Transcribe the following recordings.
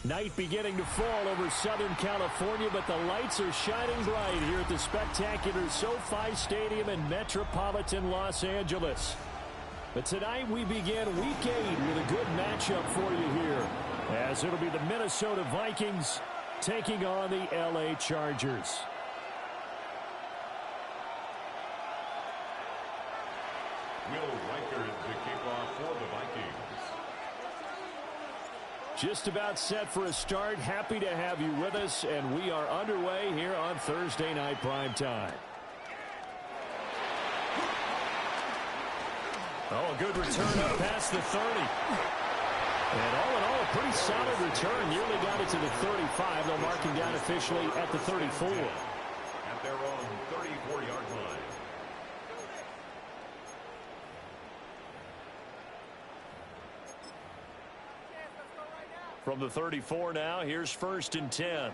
Night beginning to fall over Southern California, but the lights are shining bright here at the spectacular SoFi Stadium in metropolitan Los Angeles. But tonight we begin Week 8 with a good matchup for you here, as it'll be the Minnesota Vikings taking on the LA Chargers. Will Reichard to kick off for the Vikings. Just about set for a start. Happy to have you with us, and we are underway here on Thursday Night Primetime. Oh, a good return up past the 30. And all in all, a pretty solid return. Nearly got it to the 35. They'll mark him down officially at the 34. At their own 34-yard line. From the 34 now, here's 1st and 10.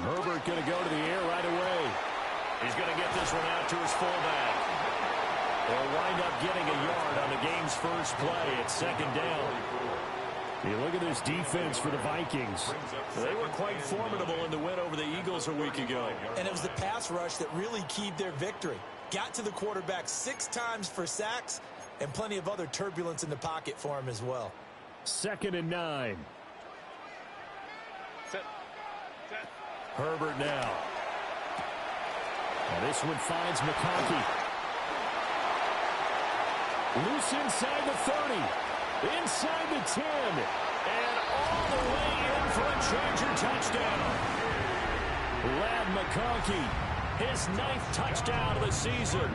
Herbert going to go to the air right away. He's going to get this one out to his fullback. They'll wind up getting a yard on the game's first play at 2nd down. You look at this defense for the Vikings. They were quite formidable in the win over the Eagles a week ago. And it was the pass rush that really keyed their victory. Got to the quarterback 6 times for sacks, and plenty of other turbulence in the pocket for him as well. 2nd and 9. Herbert now. And this one finds McConkey. Loose inside the 30. Inside the 10. And all the way in for a Charger touchdown. Lad McConkey, his 9th touchdown of the season.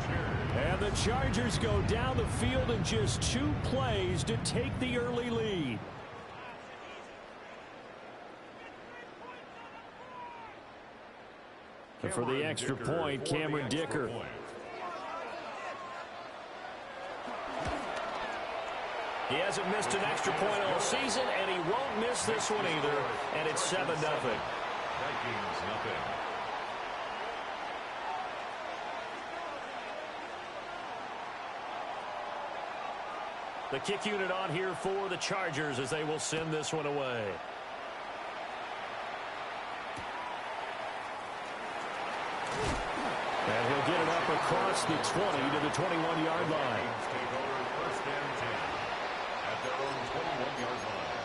And the Chargers go down the field in just 2 plays to take the early lead. And for the extra point, Cameron Dicker. He hasn't missed an extra point all season, and he won't miss this one either. And it's 7-0. Vikings nothing. The kick unit on here for the Chargers as they will send this one away. And he'll get it up across the 20 to the 21-yard line. Take over 1st and 10 at their own 21-yard line.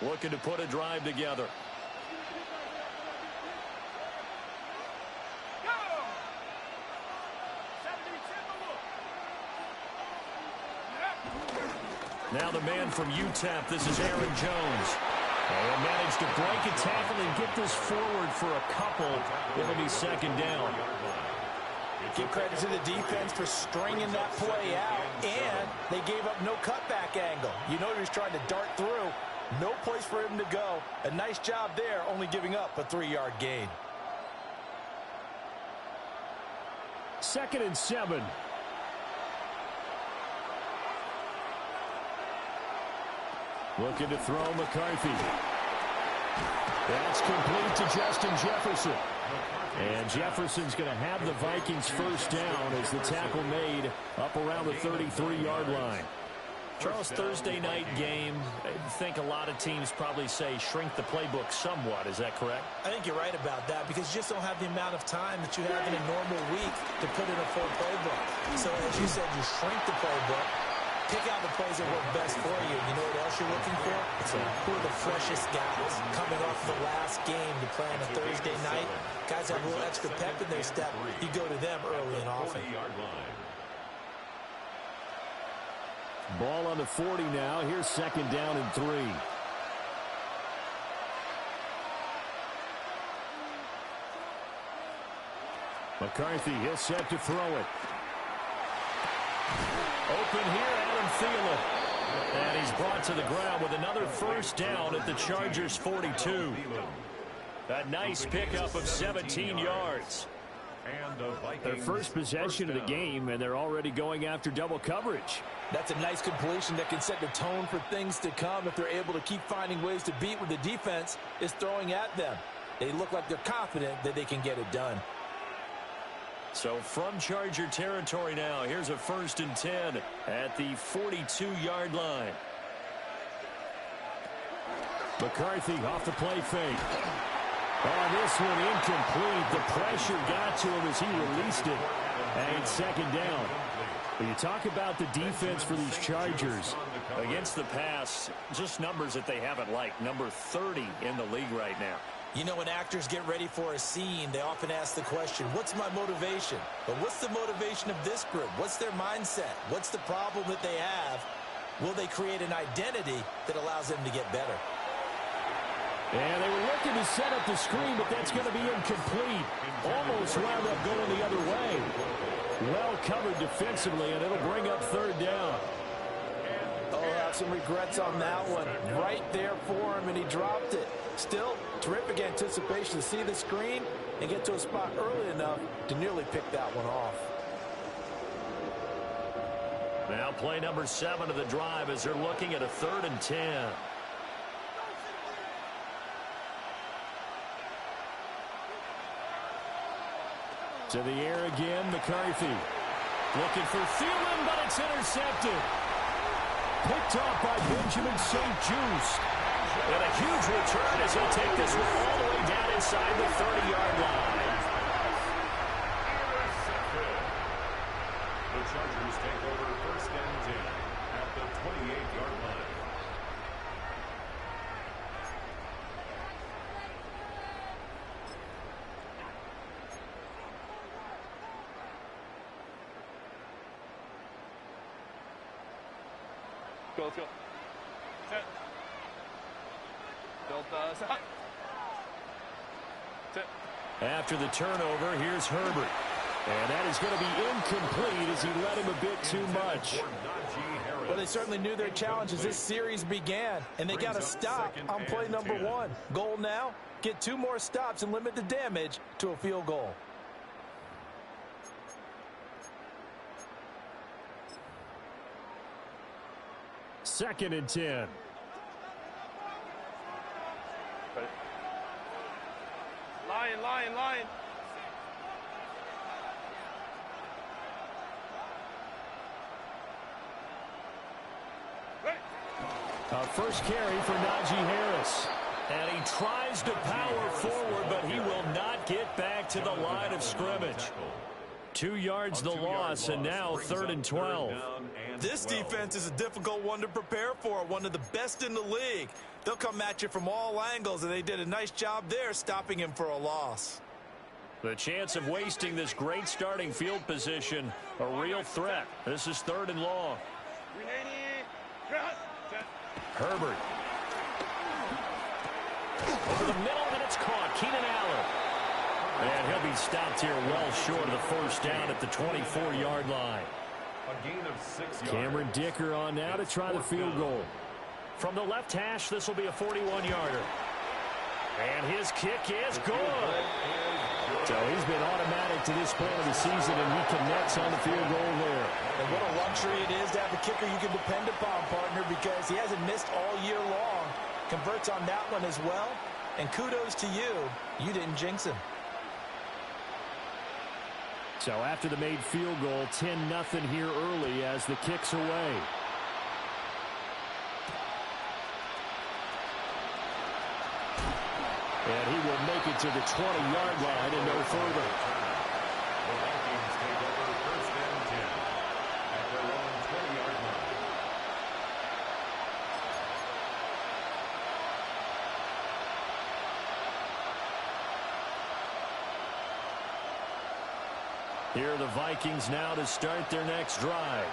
Looking to put a drive together. Now the man from UTEP, this is Aaron Jones. And managed to break a tackle and get this forward for a couple. It'll be 2nd down. Give credit to the defense for stringing that play out, and they gave up no cutback angle. You know he was trying to dart through. No place for him to go. A nice job there, only giving up a 3-yard gain. 2nd and 7. Looking to throw McCarthy. That's complete to Justin Jefferson. And Jefferson's going to have the Vikings 1st down as the tackle made up around the 33-yard line. Charles, Thursday night game, I think a lot of teams probably say shrink the playbook somewhat. Is that correct? I think you're right about that because you just don't have the amount of time that you have in a normal week to put in a full playbook. So as you said, you shrink the playbook, pick out the plays that work best for you. You know what else you're looking for? It's who are the freshest guys coming off the last game to play on a Thursday night. Guys have a little extra pep in their step. You go to them early and often. Ball on the 40 now. Here's 2nd down and 3. McCarthy, he'll set to throw it. Open here, Adam Thielen. And he's brought to the ground with another 1st down at the Chargers 42. A nice pickup of 17 yards. And the Vikings Their first possession of the game, and they're already going after double coverage. That's a nice completion that can set the tone for things to come if they're able to keep finding ways to beat what the defense is throwing at them. They look like they're confident that they can get it done. So from Charger territory now, here's a 1st and 10 at the 42-yard line. McCarthy off the play fake. Oh, this one incomplete. The pressure got to him as he released it. And 2nd down. When you talk about the defense for these Chargers, Against the pass, just numbers that they haven't liked. Number 30 in the league right now. You know, when actors get ready for a scene, they often ask the question, what's my motivation? But what's the motivation of this group? What's their mindset? What's the problem that they have? Will they create an identity that allows them to get better? and they were looking to set up the screen, but that's going to be incomplete. Almost wound up going the other way. Well covered defensively, and it'll bring up 3rd down. Oh, have some regrets on that one. Right there for him, and he dropped it. Still, terrific anticipation to see the screen and get to a spot early enough to nearly pick that one off. Now play number 7 of the drive as they're looking at a 3rd and 10. To the air again, McCarthy. Looking for Thielen, but it's intercepted. Picked off by Benjamin St-Juste. And a huge return as he'll take this one all the way down inside the 30-yard line. The Chargers take over 1st and 10 at the 28-yard line. Go, let's go. Set. Delta, set. Set. After the turnover, here's Herbert. And that is going to be incomplete as he led him a bit too much. Well, they certainly knew their challenge as this series began, and they got to stop on play number 1. Goal now, get 2 more stops and limit the damage to a field goal. Second and 10. Line. First carry for Najee Harris. And he tries to power forward, but he will not get back to the line of scrimmage. 2 yards the loss, and now 3rd and 12. This defense is a difficult one to prepare for, one of the best in the league. They'll come at you from all angles, and they did a nice job there stopping him for a loss. The chance of wasting this great starting field position, a real threat. This is 3rd and long. Herbert. Over the middle, and it's caught. Keenan Allen. And he'll be stopped here well short of the 1st down at the 24-yard line. A gain of 6 yards. Cameron Dicker on now to try the field goal. From the left hash, this will be a 41-yarder. And his kick is good. So he's been automatic to this point of the season, and he connects on the field goal there. And what a luxury it is to have a kicker you can depend upon, partner, because he hasn't missed all year long. Converts on that one as well. And kudos to you. You didn't jinx him. So after the made field goal, 10-0 here early as the kick's away. And he will make it to the 20-yard line and no further. The Vikings take over 1st and 10 at their own 20-yard line. Here are the Vikings now to start their next drive.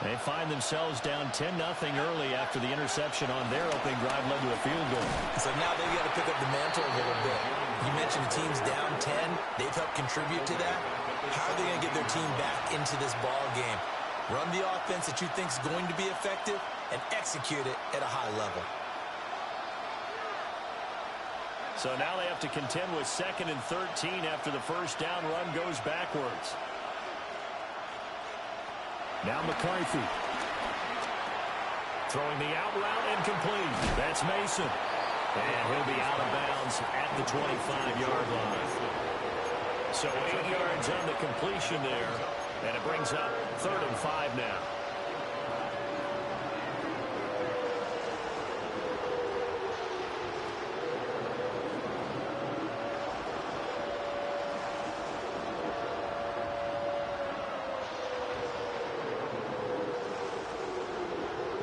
They find themselves down 10-0 early after the interception on their opening drive led to a field goal. So now they've got to pick up the mantle a little bit. You mentioned the team's down 10. They've helped contribute to that. How are they going to get their team back into this ball game? Run the offense that you think is going to be effective and execute it at a high level. So now they have to contend with 2nd and 13 after the first down run goes backwards. Now McCarthy. Throwing the out route incomplete. That's Mason. And he'll be out of bounds at the 25-yard line. So 8 yards on the completion there. And it brings up 3rd and 5 now.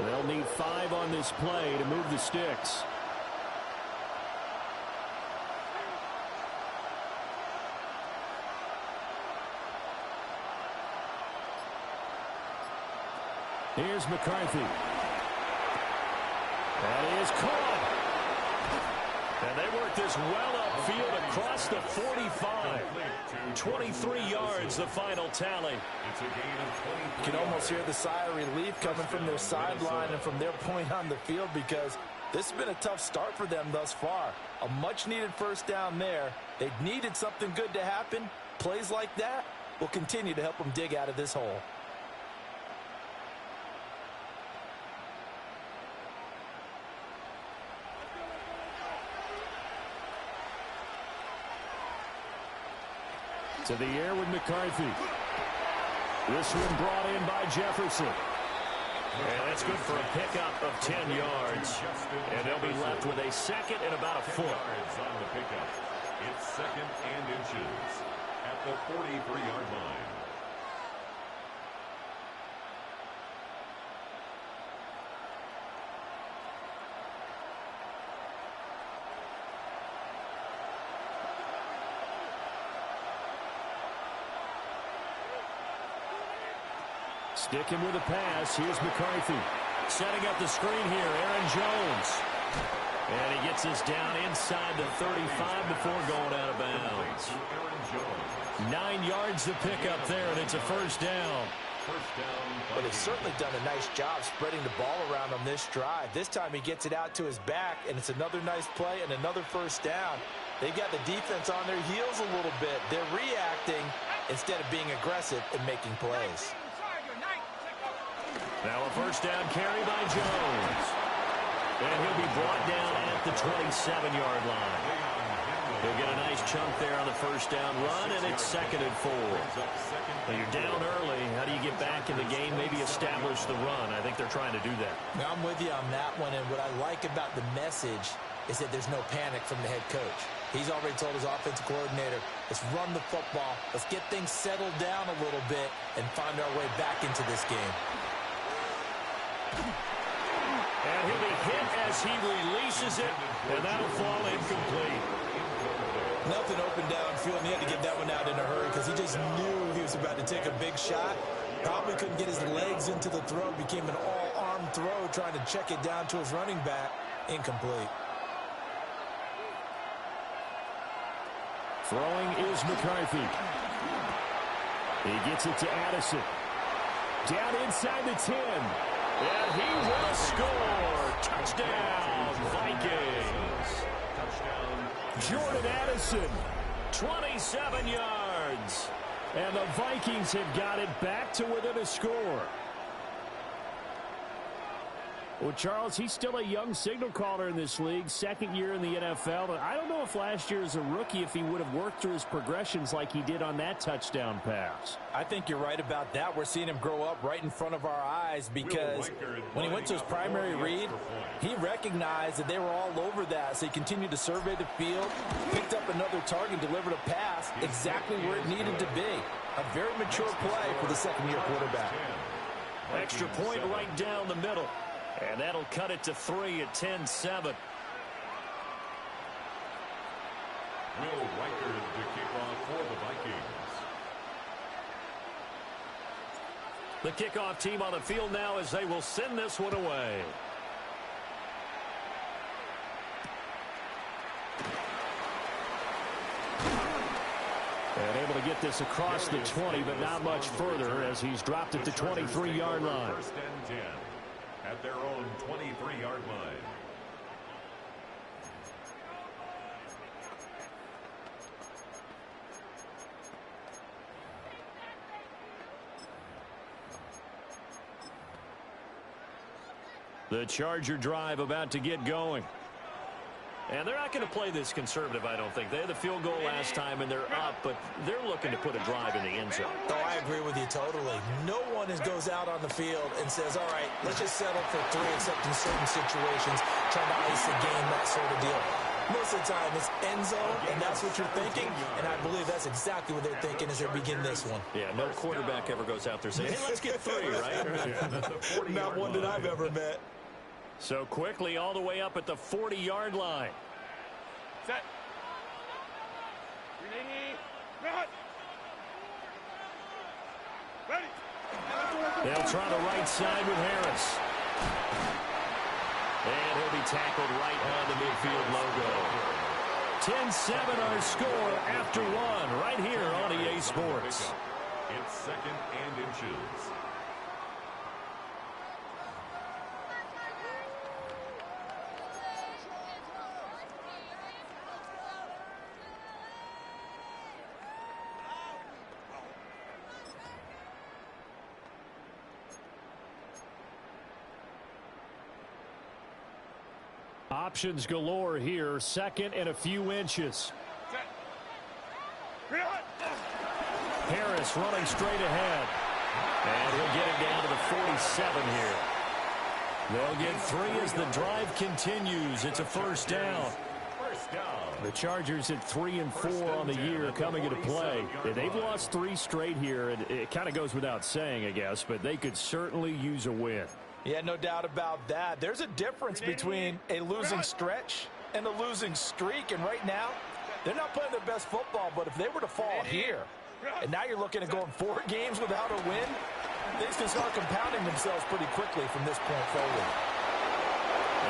They'll need 5 on this play to move the sticks. Here's McCarthy. That is caught. And they work this well upfield across the 45. 23 yards, the final tally. You can almost hear the sigh of relief coming from their sideline and from their point on the field, because this has been a tough start for them thus far. A much-needed first down there. They needed something good to happen. Plays like that will continue to help them dig out of this hole. To the air with McCarthy. This one brought in by Jefferson. And that's good for a pickup of 10 yards. And they'll be left with a 2nd and about a foot. On the pickup. It's 2nd and inches at the 43-yard line. Sticking with a pass. Here's McCarthy. Setting up the screen here, Aaron Jones. And he gets this down inside the 35 before going out of bounds. 9 yards to pick up there, and it's a first down. But he's certainly done a nice job spreading the ball around on this drive. This time he gets it out to his back, and it's another nice play and another first down. They got the defense on their heels a little bit. They're reacting instead of being aggressive and making plays. Now a first down carry by Jones. And he'll be brought down at the 27-yard line. He'll get a nice chunk there on the first down run, and it's 2nd and 4. Well, you're down early. How do you get back in the game, maybe establish the run? I think they're trying to do that. Now, I'm with you on that one, and what I like about the message is that there's no panic from the head coach. He's already told his offensive coordinator, let's run the football, let's get things settled down a little bit and find our way back into this game. And he'll be hit as he releases it, and that'll fall incomplete. Nothing open downfield, and he had to get that one out in a hurry because he just knew he was about to take a big shot. Probably couldn't get his legs into the throw. Became an all-arm throw, trying to check it down to his running back. Incomplete. Throwing is McCarthy. He gets it to Addison. Down inside the 10. And he will score. Touchdown, Vikings. Jordan Addison. 27 yards. And the Vikings have got it back to within a score. Well, Charles, he's still a young signal caller in this league, 2nd year in the NFL. And I don't know if last year as a rookie, if he would have worked through his progressions like he did on that touchdown pass. I think you're right about that. We're seeing him grow up right in front of our eyes because when he went to his primary read, he recognized that they were all over that. So he continued to survey the field, picked up another target, delivered a pass exactly where it needed to be. A very mature play for the 2nd-year quarterback. Extra point right down the middle. And that'll cut it to 3 at 10-7. Will Riker the kickoff for the Vikings. The kickoff team on the field now as they will send this one away. And able to get this across the 20, but not much further as he's dropped at the 23-yard line. 1st and 10 at their own 23-yard line. The Charger drive about to get going. And they're not going to play this conservative, I don't think. They had the field goal last time, and they're up, but they're looking to put a drive in the end zone. Oh, I agree with you totally. No one goes out on the field and says, all right, let's just settle for 3, except in certain situations, trying to ice the game, that sort of deal. Most of the time, it's end zone, and that's what you're thinking, and I believe that's exactly what they're thinking as they begin this one. Yeah, no quarterback ever goes out there saying, hey, let's get 3, right? Not one that I've ever met. So quickly all the way up at the 40-yard line. Set. Ready. Run. Ready. They'll try the right side with Harris. And he'll be tackled right on the midfield logo. 10-7 our score after 1 right here on EA Sports. It's 2nd and inches. Options galore here. 2nd and a few inches. Harris running straight ahead. And he'll get it down to the 47 here. They'll get 3 as the drive continues. It's a first down. The Chargers at 3 and 4 on the year coming into play. They've lost 3 straight here, and it kind of goes without saying, I guess, but they could certainly use a win. Yeah, no doubt about that. There's a difference between a losing stretch and a losing streak, and right now, they're not playing their best football, but if they were to fall here, and now you're looking at going 4 games without a win, things can start compounding themselves pretty quickly from this point forward.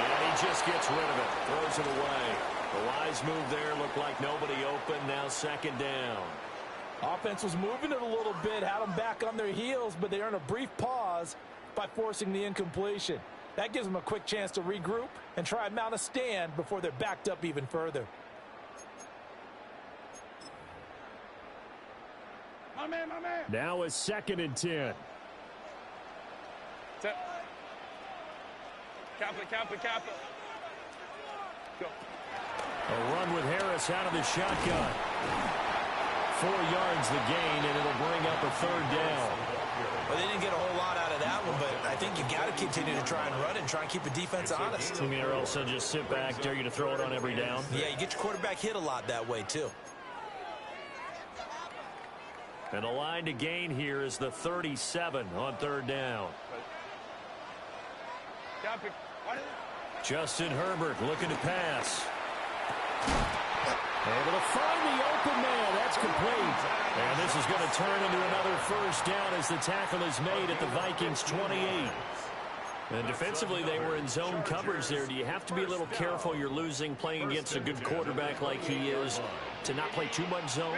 And he just gets rid of it, throws it away. The wise move there, looked like nobody open, now 2nd down. Offense was moving it a little bit, had them back on their heels, but they earned a brief pause by forcing the incompletion. That gives them a quick chance to regroup and try and mount a stand before they're backed up even further. My man. Now is 2nd and 10. Set. Cap it. Go. A run with Harris out of the shotgun. 4 yards the gain, and it'll bring up a 3rd down. Well, they didn't get a whole lot out of that one, but I think you got to continue to try and run and try and keep the defense honest. You mean, or also just sit back, dare you to throw it on every down? Yeah, you get your quarterback hit a lot that way, too. And the line to gain here is the 37 on 3rd down. Cap it. Justin Herbert looking to pass. Able to find the open man. That's complete. And this is going to turn into another first down as the tackle is made at the Vikings 28. And defensively, they were in zone coverage there. Do you have to be a little careful? You're losing playing against a good quarterback like he is to not play too much zone?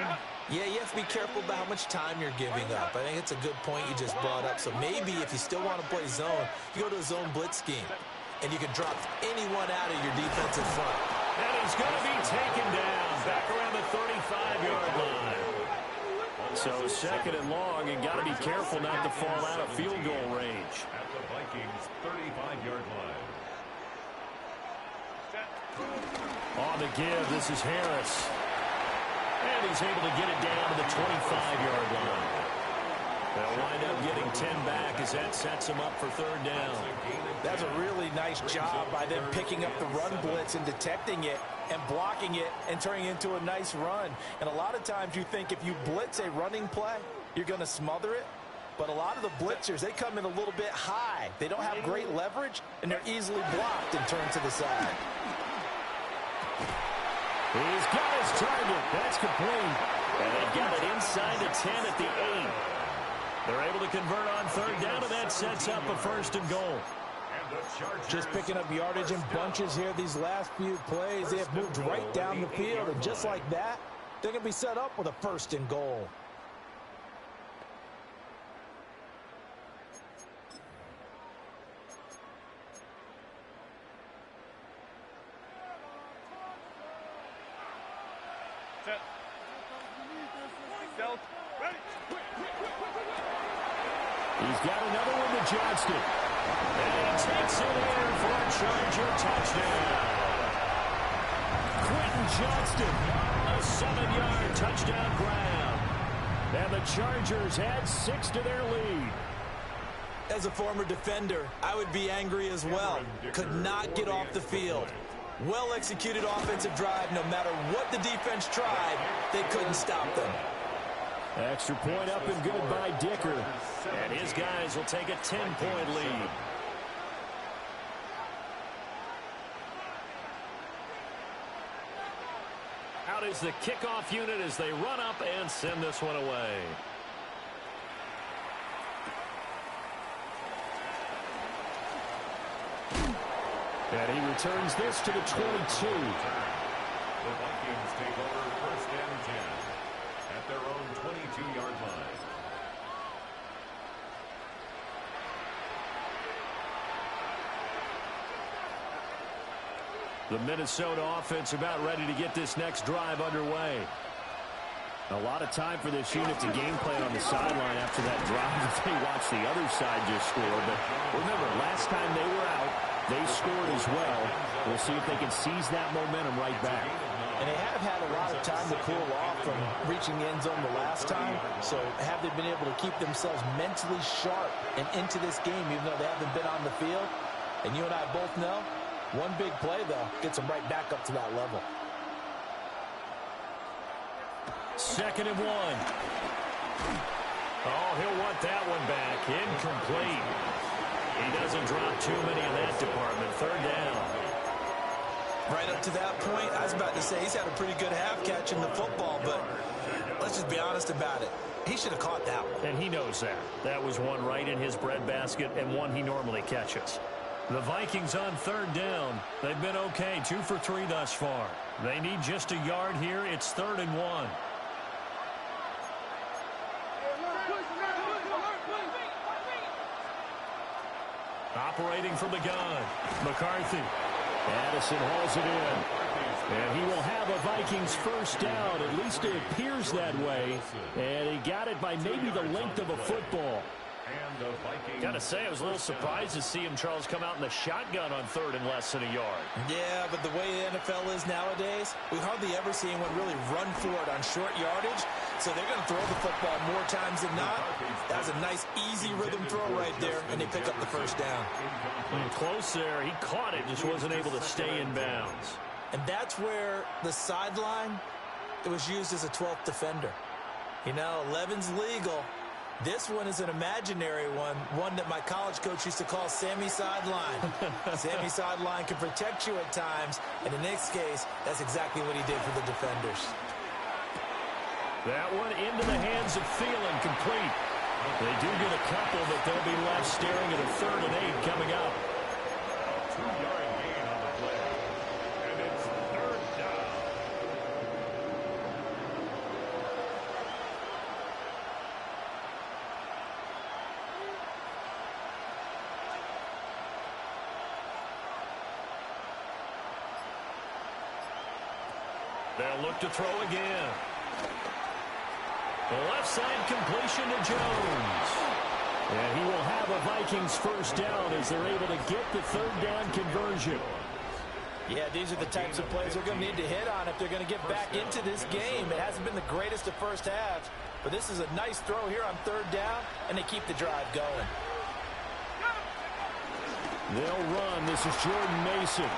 Yeah, you have to be careful about how much time you're giving up. I think it's a good point you just brought up. So maybe if you still want to play zone, you go to a zone blitz scheme, and you can drop anyone out of your defensive front. And he's going to be taken down back around the 35-yard line. So 2nd and long, and got to be careful not to fall out of field goal range. At the Vikings' 35-yard line. On the give, this is Harris. And he's able to get it down to the 25-yard line. They'll wind up getting 10 back as that sets him up for 3rd down. That's a really nice job by them picking up the run blitz and detecting it and blocking it and turning it into a nice run. And a lot of times you think if you blitz a running play, you're going to smother it. But a lot of the blitzers, they come in a little bit high. They don't have great leverage, and they're easily blocked and turned to the side. He's got his target. That's complete. And they've got it inside the 10 at the 8. They're able to convert on 3rd down, and that sets up a 1st and goal. Just picking up yardage in bunches here these last few plays. They have moved right down the field, and just like that, they're going to be set up with a 1st and goal. Set. Stealth. Ready. He's got another one to Johnston. And he takes it in for a Charger touchdown. Quentin Johnston, a 7-yard touchdown grab. And the Chargers add 6 to their lead. As a former defender, I would be angry as well. Could not get off the field. Well-executed offensive drive. No matter what the defense tried, they couldn't stop them. Extra point up and good by Dicker. And his guys will take a 10-point lead. Out is the kickoff unit as they run up and send this one away. And he returns this to the 22. The Vikings take over first and 10 at their own 22-yard line. The Minnesota offense about ready to get this next drive underway. A lot of time for this unit to game plan on the sideline after that drive that they watched the other side just score. But remember, last time they were out, they scored as well. We'll see if they can seize that momentum right back. And they have had a lot of time to cool off from reaching the end zone the last time. So have they been able to keep themselves mentally sharp and into this game, even though they haven't been on the field? And you and I both know, one big play, though, gets them right back up to that level. 2nd and 1. Oh, he'll want that one back. Incomplete. He doesn't drop too many in that department. 3rd down. Right up to that point, I was about to say he's had a pretty good half catching the football, but let's just be honest about it. He should have caught that one. And he knows that. That was one right in his breadbasket and one he normally catches. The Vikings on 3rd down. They've been okay, 2 for 3 thus far. They need just a yard here. It's 3rd and 1. Operating from the gun, McCarthy. Addison hauls it in. And he will have a Vikings first down. At least it appears that way. And he got it by maybe the length of a football. Gotta say, I was a little surprised to see him, Charles, come out in the shotgun on 3rd and less than a yard. Yeah, but the way the NFL is nowadays, we hardly ever see anyone really run for it on short yardage. So they're going to throw the football more times than not. That was a nice, easy rhythm throw right there, and they pick up the first down. Close there. He caught it, just wasn't able to stay in bounds. And that's where the sideline, it was used as a 12th defender. You know, 11's legal. This one is an imaginary one that my college coach used to call Sammy Sideline. Sammy Sideline can protect you at times, and in this case, that's exactly what he did for the defenders. That one into the hands of Thielen, complete. They do get a couple, but they'll be left staring at a 3rd and 8 coming up. 2-yard gain on the play, and it's 3rd down. They'll look to throw again. The left side completion to Jones. And he will have a Vikings first down as they're able to get the 3rd down conversion. Yeah, these are the types of plays they're going to need to hit on if they're going to get back into this game. It hasn't been the greatest of first halves, but this is a nice throw here on 3rd down, and they keep the drive going. They'll run. This is Jordan Mason.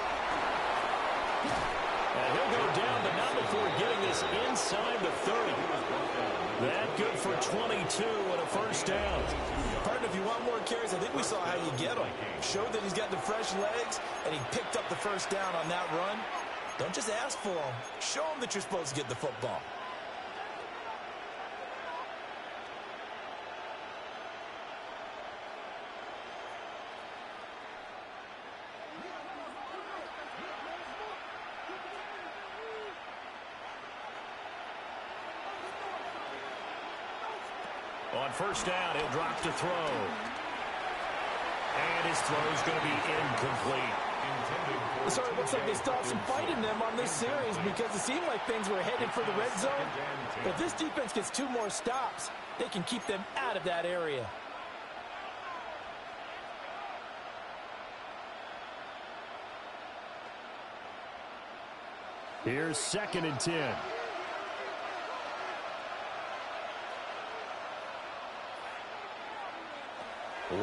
And he'll go down, but not before getting this inside the 30. That good for 22 and a first down. Partner, if you want more carries, I think we saw how you get him. Showed that he's got the fresh legs, and he picked up the first down on that run. Don't just ask for him. Show him that you're supposed to get the football. On first down, he'll drop to throw. And his throw is going to be incomplete. Sorry, it looks like they still have some fight in them on this series because it seemed like things were headed for the red zone. But if this defense gets 2 more stops, they can keep them out of that area. Here's 2nd and 10.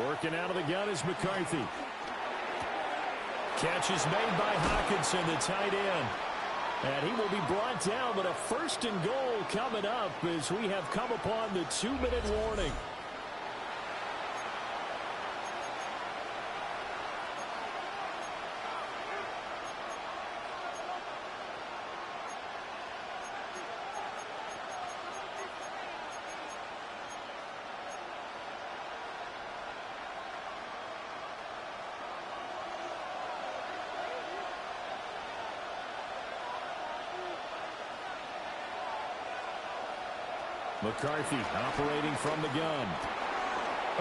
Working out of the gun is McCarthy. Catch is made by Hockenson, the tight end. And he will be brought down, but a 1st and goal coming up as we have come upon the 2-minute warning. McCarthy operating from the gun.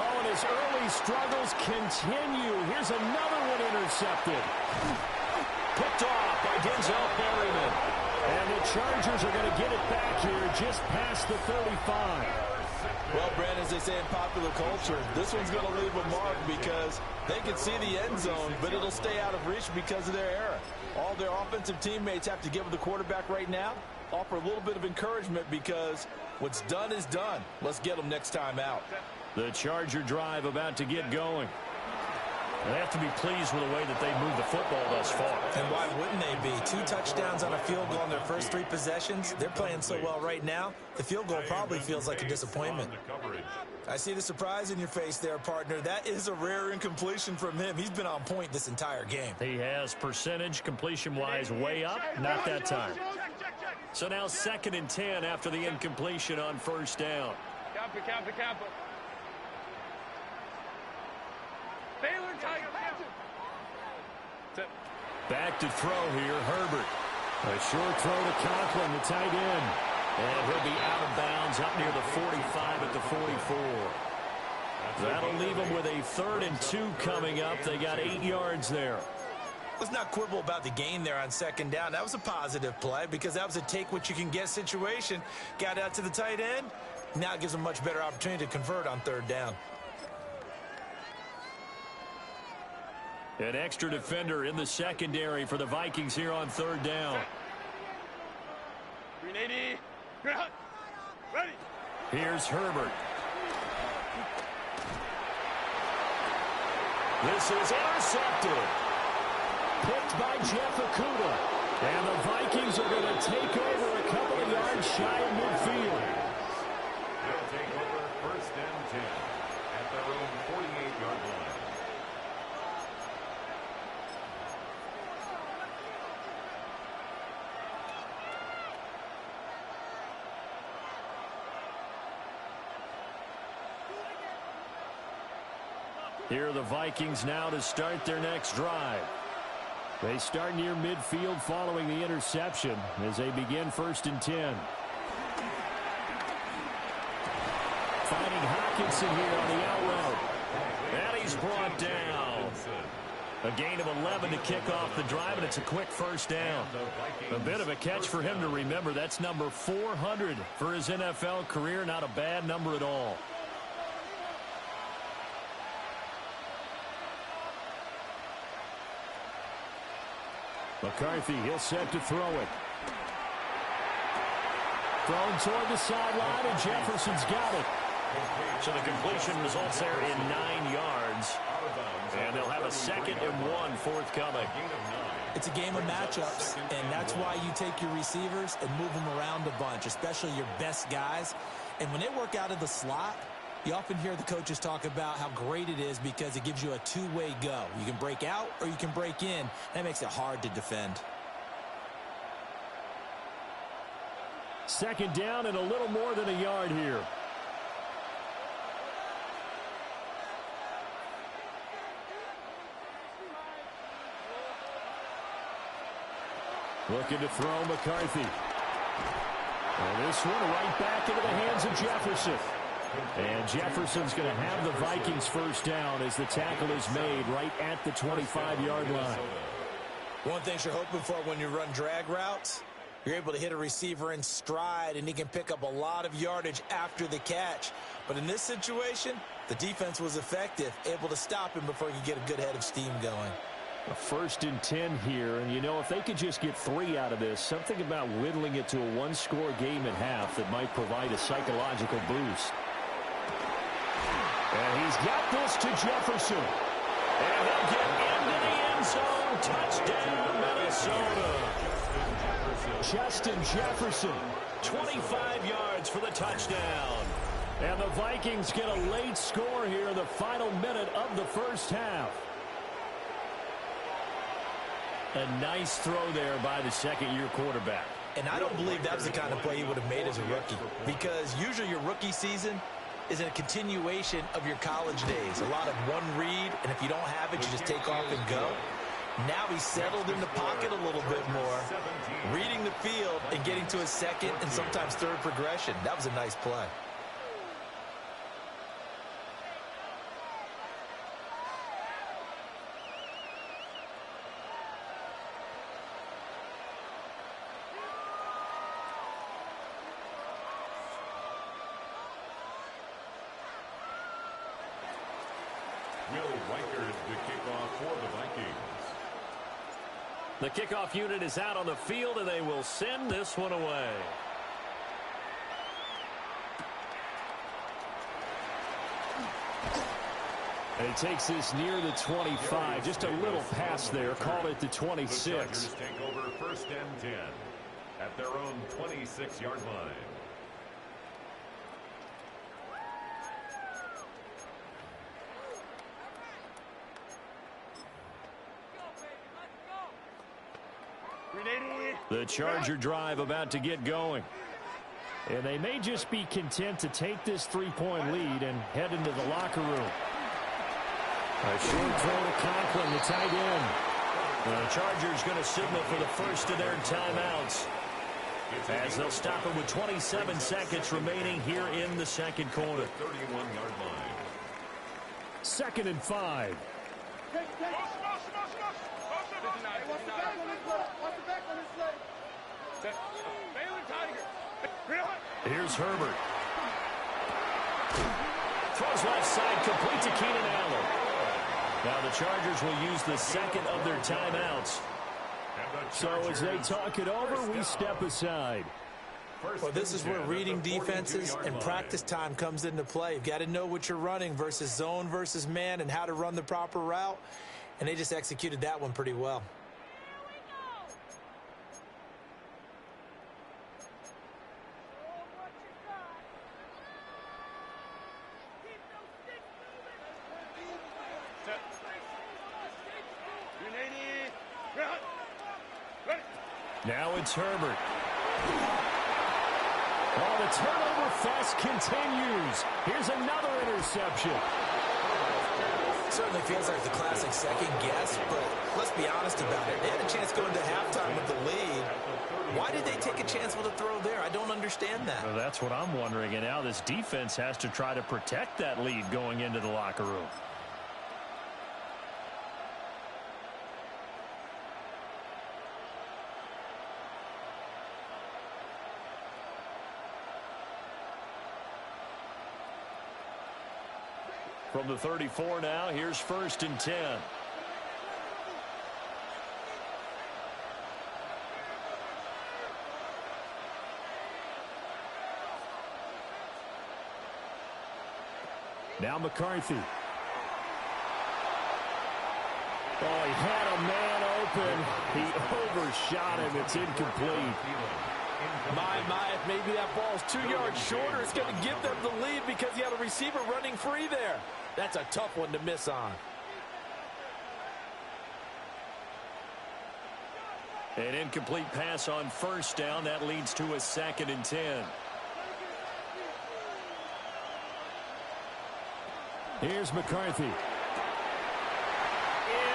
Oh, and his early struggles continue. Here's another one intercepted. Picked off by Denzel Perryman. And the Chargers are going to get it back here just past the 35. Well, Brandon, as they say in popular culture, this one's going to leave a mark because they can see the end zone, but it'll stay out of reach because of their error. All their offensive teammates have to give the quarterback right now, offer a little bit of encouragement because what's done is done. Let's get them next time out. The Charger drive about to get going. They have to be pleased with the way that they moved the football thus far. And why wouldn't they be? 2 touchdowns on a field goal in their first 3 possessions. They're playing so well right now, the field goal probably feels like a disappointment. I see the surprise in your face there, partner. That is a rare incompletion from him. He's been on point this entire game. He has percentage completion-wise way up. Not that time. So now 2nd and 10 after the incompletion on 1st down. Camper. Baylor tight. Back to throw here, Herbert. A short throw to Conklin, the tight end. And he'll be out of bounds up near the 45 at the 44. That'll leave him with a 3rd and 2 coming up. They got 8 yards there. Let's not quibble about the gain there on 2nd down. That was a positive play because that was a take-what-you-can-get situation. Got out to the tight end. Now it gives them a much better opportunity to convert on 3rd down. An extra defender in the secondary for the Vikings here on 3rd down. 380. Ready. Here's Herbert. This is intercepted. Picked by Jeff Okudah. And the Vikings are going to take over a couple of yards shy of midfield. They'll take over 1st and 10 at their own 48-yard line. Here are the Vikings now to start their next drive. They start near midfield following the interception as they begin 1st and 10. Finding Hockenson here on the out route. And he's brought down. A gain of 11 to kick off the drive, and it's a quick 1st down. A bit of a catch for him to remember. That's number 400 for his NFL career. Not a bad number at all. McCarthy, he'll set to throw it. Thrown toward the sideline, and Jefferson's got it. So the completion results there in 9 yards. And they'll have a 2nd and 1 forthcoming. It's a game of matchups, and that's why you take your receivers and move them around a bunch, especially your best guys. And when they work out of the slot, you often hear the coaches talk about how great it is because it gives you a two-way go. You can break out or you can break in. That makes it hard to defend. 2nd down and a little more than a yard here. Looking to throw McCarthy. And this one right back into the hands of Jefferson. And Jefferson's going to have the Vikings 1st down as the tackle is made right at the 25-yard line. One thing you're hoping for when you run drag routes, you're able to hit a receiver in stride, and he can pick up a lot of yardage after the catch. But in this situation, the defense was effective, able to stop him before he could get a good head of steam going. A 1st and 10 here, and you know, if they could just get 3 out of this, something about whittling it to a one-score game at half that might provide a psychological boost. And he's got this to Jefferson. And he'll get into the end zone. Touchdown, Minnesota. Justin Jefferson, 25 yards for the touchdown. And the Vikings get a late score here in the final minute of the first half. A nice throw there by the second-year quarterback. And I don't believe that was the kind of play he would have made as a rookie, because usually your rookie season is a continuation of your college days. A lot of one read, and if you don't have it, you just take off and go. Now he's settled in the pocket a little bit more, reading the field and getting to a second and sometimes third progression. That was a nice play. The kickoff unit is out on the field, and they will send this one away. And he takes this near the 25. Just a little pass there. Call it the 26. The Chargers take over 1st and 10 at their own 26-yard line. The Charger drive about to get going. And they may just be content to take this 3-point lead and head into the locker room. A short throw to Conklin, the tight end. The Chargers going to signal for the first of their timeouts, as they'll stop it with 27 seconds remaining here in the second quarter. 31-yard line. 2nd and 5. Here's Herbert. Throws left side, complete to Keenan Allen. Now the Chargers will use the second of their timeouts. So as they talk it over, we step aside. Well, this is where reading defenses and practice time comes into play. You've got to know what you're running versus zone versus man and how to run the proper route. And they just executed that one pretty well. Now it's Herbert. Oh, the turnover fest continues. Here's another interception. Certainly feels like the classic second guess, but let's be honest about it. They had a chance going to halftime with the lead. Why did they take a chance with a throw there? I don't understand that. Well, that's what I'm wondering. And now this defense has to try to protect that lead going into the locker room. From the 34 now, here's 1st and 10. Now McCarthy. Oh, he had a man open. He overshot him. It's incomplete. If maybe that ball's 2 yards shorter, it's going to give them the lead because you had a receiver running free there. That's a tough one to miss on. An incomplete pass on 1st down. That leads to a 2nd and 10. Here's McCarthy.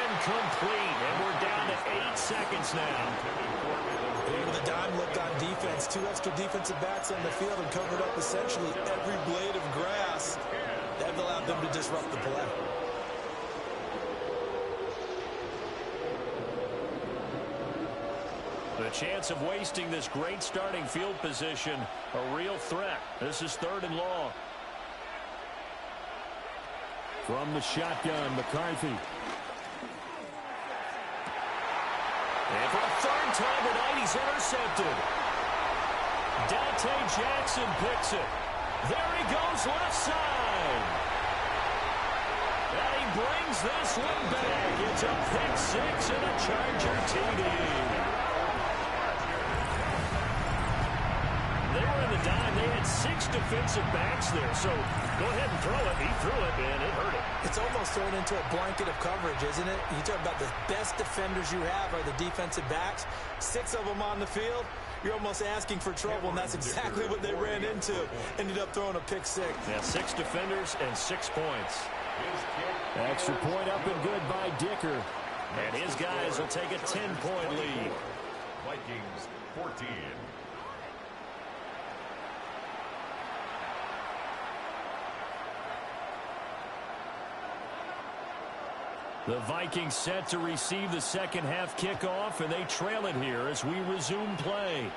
Incomplete. And we're down to 8 seconds now. With a dime look on defense, 2 extra defensive backs on the field and covered up essentially every blade of grass. That allowed them to disrupt the play. The chance of wasting this great starting field position, a real threat. This is 3rd and long. From the shotgun, McCarthy. And for a third time tonight, he's intercepted. Dante Jackson picks it. There he goes left side. And he brings this one back. It's a pick six and a Charger TD. They were in the dime. They had 6 defensive backs there. So go ahead and throw it. He threw it, and it hurt him. It's almost thrown into a blanket of coverage, isn't it? You talk about the best defenders you have are the defensive backs. 6 of them on the field. You're almost asking for trouble, and that's exactly what they ran into. Ended up throwing a pick six. Yeah, 6 defenders and 6 points. Extra point up and good by Dicker. And his guys will take a 10-point lead. Vikings 14. The Vikings set to receive the second half kickoff, and they trail it here as we resume play.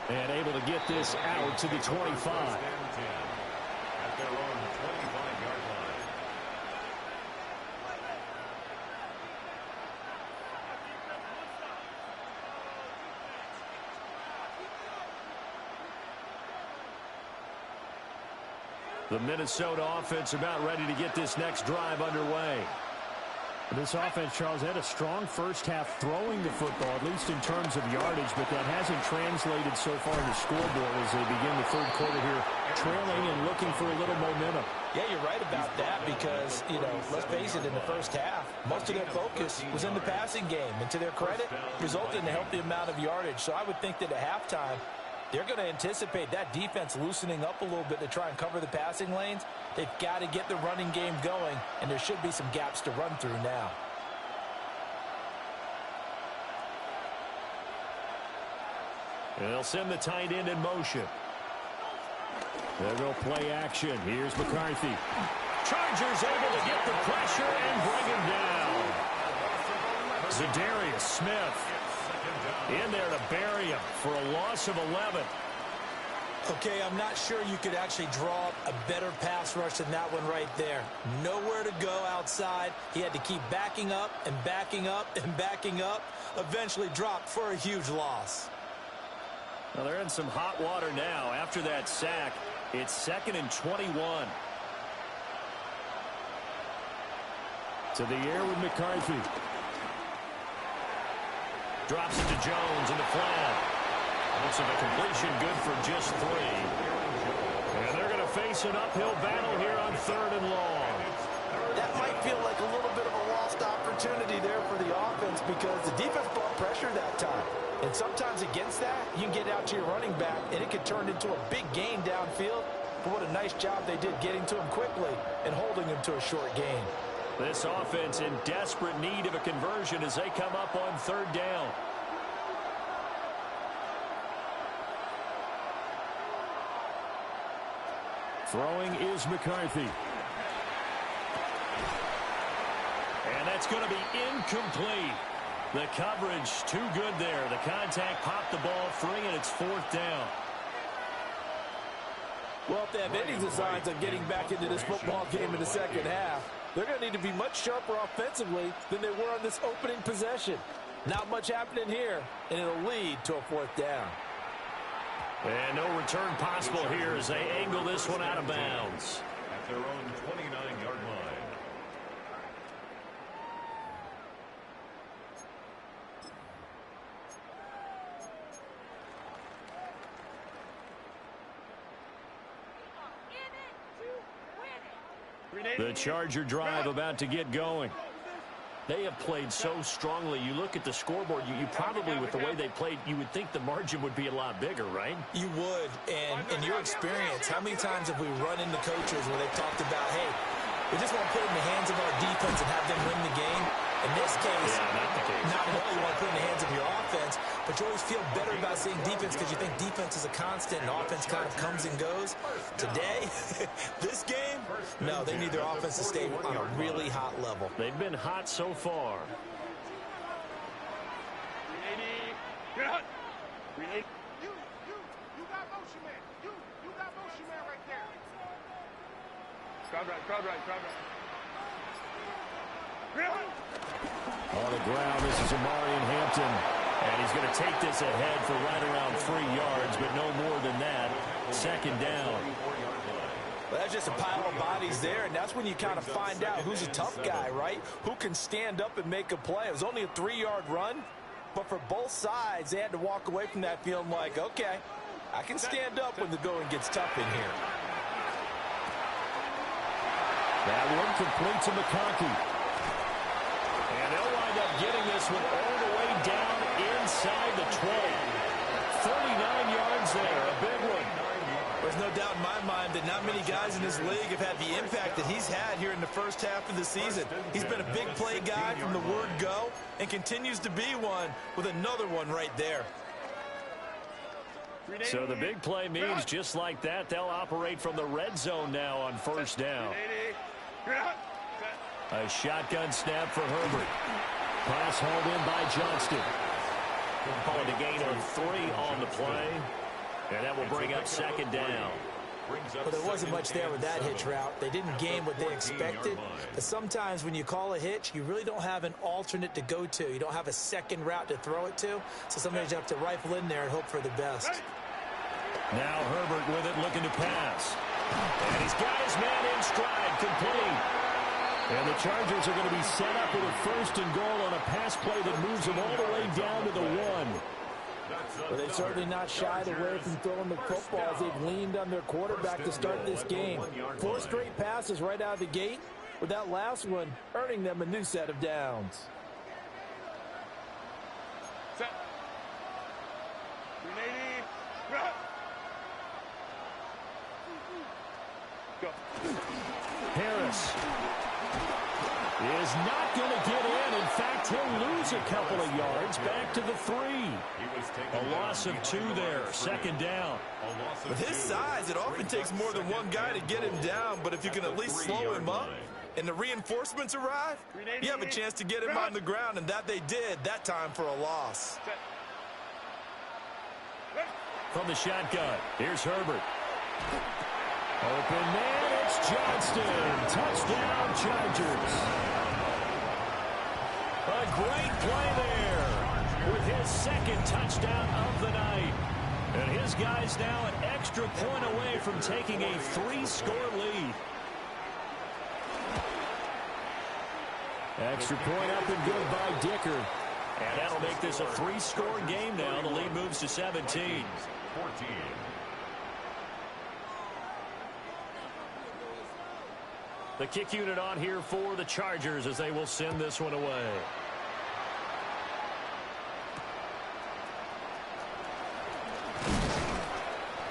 And able to get this out to the 25. At their own 25-yard line. The Minnesota offense about ready to get this next drive underway. This offense, Charles, had a strong first half throwing the football, at least in terms of yardage, but that hasn't translated so far in the scoreboard as they begin the third quarter here, trailing and looking for a little momentum. Yeah, you're right about that because, let's face it, in the first half, most of their focus was in the passing game. And to their credit, resulted in a healthy amount of yardage. So I would think that at halftime, they're going to anticipate that defense loosening up a little bit to try and cover the passing lanes. They've got to get the running game going, and there should be some gaps to run through now. And they'll send the tight end in motion. They'll go play action. Here's McCarthy. Chargers able to get the pressure and bring him down. Zadarius Smith in there to bury him for a loss of 11. Okay, I'm not sure you could actually draw up a better pass rush than that one right there. Nowhere to go outside. He had to keep backing up and backing up and backing up. Eventually dropped for a huge loss. Well, they're in some hot water now after that sack. It's 2nd and 21. To the air with McCarthy. Drops it to Jones in the flat. Looks like a completion good for just 3. And they're going to face an uphill battle here on 3rd and long. That might feel like a little bit of a lost opportunity there for the offense because the defense brought pressure that time. And sometimes against that, you can get out to your running back, and it could turn into a big gain downfield. But what a nice job they did getting to him quickly and holding him to a short gain. This offense in desperate need of a conversion as they come up on 3rd down. Throwing is McCarthy. And that's going to be incomplete. The coverage too good there. The contact popped the ball free, and it's 4th down. Well, if they have any designs on getting back into this football game in the second half, they're going to need to be much sharper offensively than they were on this opening possession. Not much happening here, and it'll lead to a 4th down. And no return possible here as they angle this one out of bounds. At their own 29-yard line. The Charger drive about to get going. They have played so strongly. You look at the scoreboard, you probably, with the way they played, you would think the margin would be a lot bigger, right? You would, and in your experience, how many times have we run into coaches where they've talked about, hey, we just want to put it in the hands of our defense and have them win the game? In this case, not only you want to put it in the hands of your offense, but you always feel better about seeing defense because you think defense is a constant and offense kind of comes and goes. Today, this game, no, they need their offense to stay on a really hot level. They've been hot so far. 380. You got motion man. You got motion man right there. Crowd right. On the ground, this is Amari in Hampton. And he's going to take this ahead for right around 3 yards, but no more than that. Second down. Well, that's just a pile of bodies there, and that's when you kind of find out who's a tough guy, right? Who can stand up and make a play. It was only a 3-yard run, but for both sides, they had to walk away from that feeling like, okay, I can stand up when the going gets tough in here. That one complete to McConkey. And they'll wind up getting this one all the way down inside the 20. 39 yards there, a big one. There's no doubt in my mind that not many guys in this league have had the impact that he's had here in the first half of the season. He's been a big play guy from the word go and continues to be one with another one right there. So the big play means just like that, they'll operate from the red zone now on first down. A shotgun snap for Herbert. Pass hauled in by Johnston. Calling a gain of 3 on the play. And that will bring up second down. Well, there wasn't much there with that hitch route. They didn't gain what they expected. But sometimes when you call a hitch, you really don't have an alternate to go to. You don't have a second route to throw it to. So sometimes you have to rifle in there and hope for the best. Now Herbert with it, looking to pass. And he's got his man in stride, complete. And the Chargers are going to be set up with a 1st and goal on a pass play that moves them all the way down to the 1. Well, they've certainly not shied away from throwing the football as they've leaned on their quarterback to start this game. 4 straight passes right out of the gate, with that last one earning them a new set of downs. Set. 380. Go. Harris is not going to get in. In fact, he'll lose a couple of yards back to the 3. A loss of 2 there. Second down. With his size, it often takes more than one guy to get him down, but if you can at least slow him up and the reinforcements arrive, you have a chance to get him on the ground, and that they did, that time for a loss. From the shotgun, here's Herbert. Open man, it's Johnston. Touchdown, Chargers. A great play there with his 2nd touchdown of the night. And his guy's now an extra point away from taking a 3-score lead. Extra point up and good by Dicker. And that'll make this a 3-score game now. The lead moves to 17. 14. The kick unit on here for the Chargers as they will send this one away.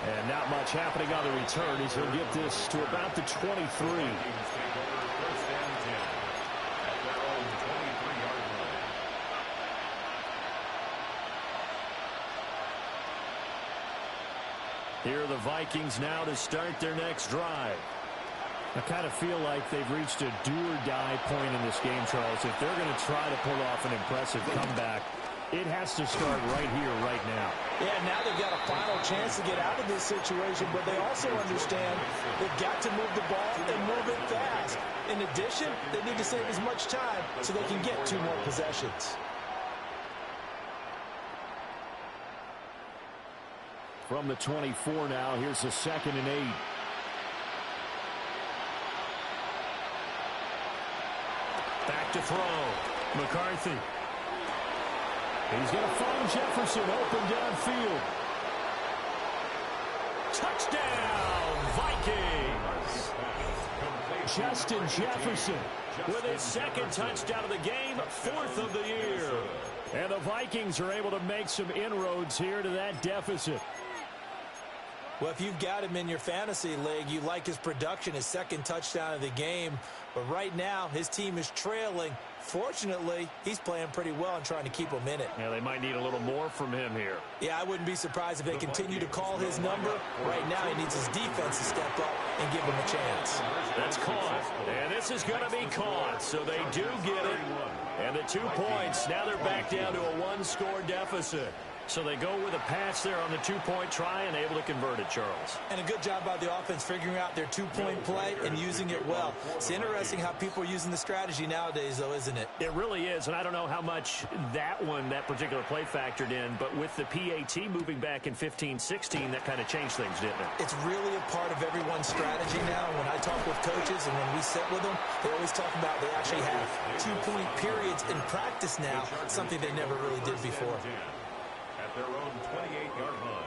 And not much happening on the return as he'll get this to about the 23. Here are the Vikings now to start their next drive. I kind of feel like they've reached a do-or-die point in this game, Charles. If they're going to try to pull off an impressive comeback, it has to start right here, right now. Yeah, now they've got a final chance to get out of this situation, but they also understand they've got to move the ball and move it fast. In addition, they need to save as much time so they can get 2 more possessions. From the 24 now, here's the 2nd and 8. Back to throw. McCarthy. He's going to find Jefferson open downfield. Touchdown, Vikings! Justin Jefferson with his 2nd touchdown of the game, 4th of the year. And the Vikings are able to make some inroads here to that deficit. Well, if you've got him in your fantasy league, you like his production, his 2nd touchdown of the game. But right now, his team is trailing. Fortunately, he's playing pretty well and trying to keep them in it. Yeah, they might need a little more from him here. Yeah, I wouldn't be surprised if they continue to call his number. Right now, he needs his defense to step up and give him a chance. That's caught. And this is going to be caught. So they do get it. And the 2 points, now they're back down to a 1-score deficit. So they go with a pass there on the two-point try and able to convert it, Charles. And a good job by the offense figuring out their two-point play and using it well. It's interesting how people are using the strategy nowadays, though, isn't it? It really is, and I don't know how much that particular play factored in, but with the PAT moving back in 15-16, that kind of changed things, didn't it? It's really a part of everyone's strategy now. When I talk with coaches and when we sit with them, they always talk about they actually have two-point periods in practice now, something they never really did before. At their own 28-yard line.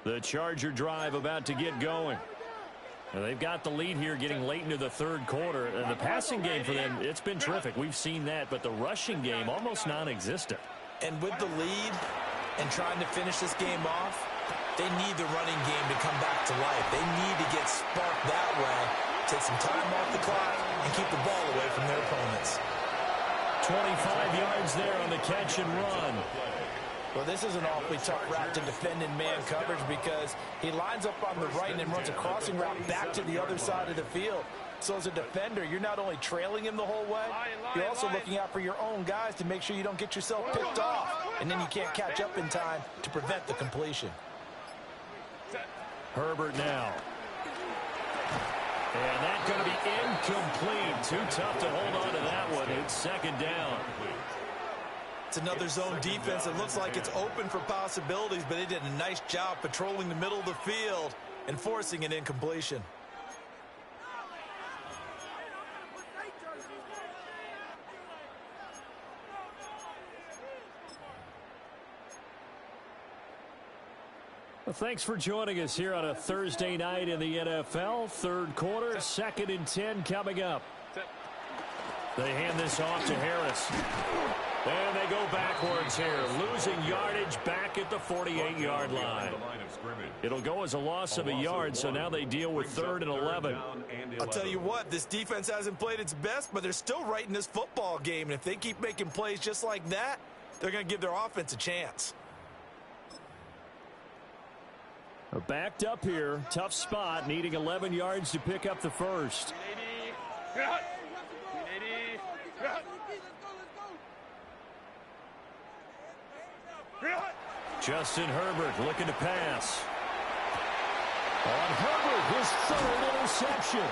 The Charger drive about to get going. And they've got the lead here getting late into the third quarter. And the passing game for them, it's been terrific. We've seen that, but the rushing game almost non-existent. And with the lead and trying to finish this game off, they need the running game to come back to life. They need to get sparked that way, take some time off the clock, and keep the ball away from their opponents. 25 yards there on the catch and run. Well, this is an awfully tough route to defend in man coverage because he lines up on the right and then runs a crossing route back to the other side of the field. So as a defender, you're not only trailing him the whole way, you're also looking out for your own guys to make sure you don't get yourself picked off. And then you can't catch up in time to prevent the completion. Herbert now. And that's going to be incomplete. Too tough to hold on to that one. It's second down. It's another zone defense that looks like it's open for possibilities, but they did a nice job patrolling the middle of the field and forcing an incompletion. Well, thanks for joining us here on a Thursday night in the NFL. Third quarter, 2nd and 10 coming up. They hand this off to Harris. And they go backwards here, losing yardage back at the 48-yard line. It'll go as a loss of a yard, so now they deal with 3rd and 11. I'll tell you what, this defense hasn't played its best, but they're still right in this football game. And if they keep making plays just like that, they're going to give their offense a chance. Backed up here, tough spot, needing 11 yards to pick up the first. Justin Herbert looking to pass. On Herbert, his 3rd interception.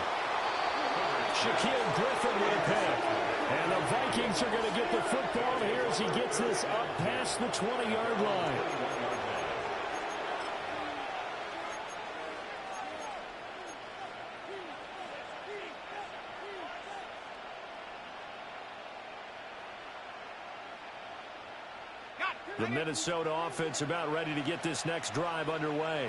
Shaquille Griffin with a pick. And the Vikings are going to get the football here as he gets this up past the 20-yard line. The Minnesota offense about ready to get this next drive underway.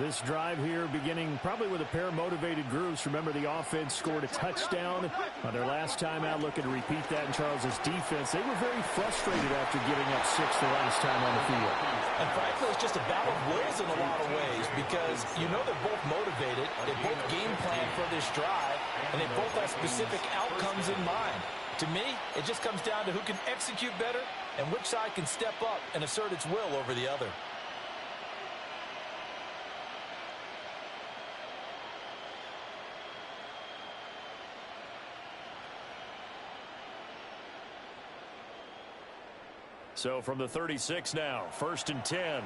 This drive here beginning probably with a pair of motivated groups. Remember, the offense scored a touchdown on their last time out. Looking to repeat that in Charles's defense. They were very frustrated after giving up 6 the last time on the field. And frankly, it's just a battle of wills in a lot of ways because you know they're both motivated. They both game plan for this drive, and they both have specific outcomes in mind. To me, it just comes down to who can execute better and which side can step up and assert its will over the other. So from the 36 now, 1st and 10.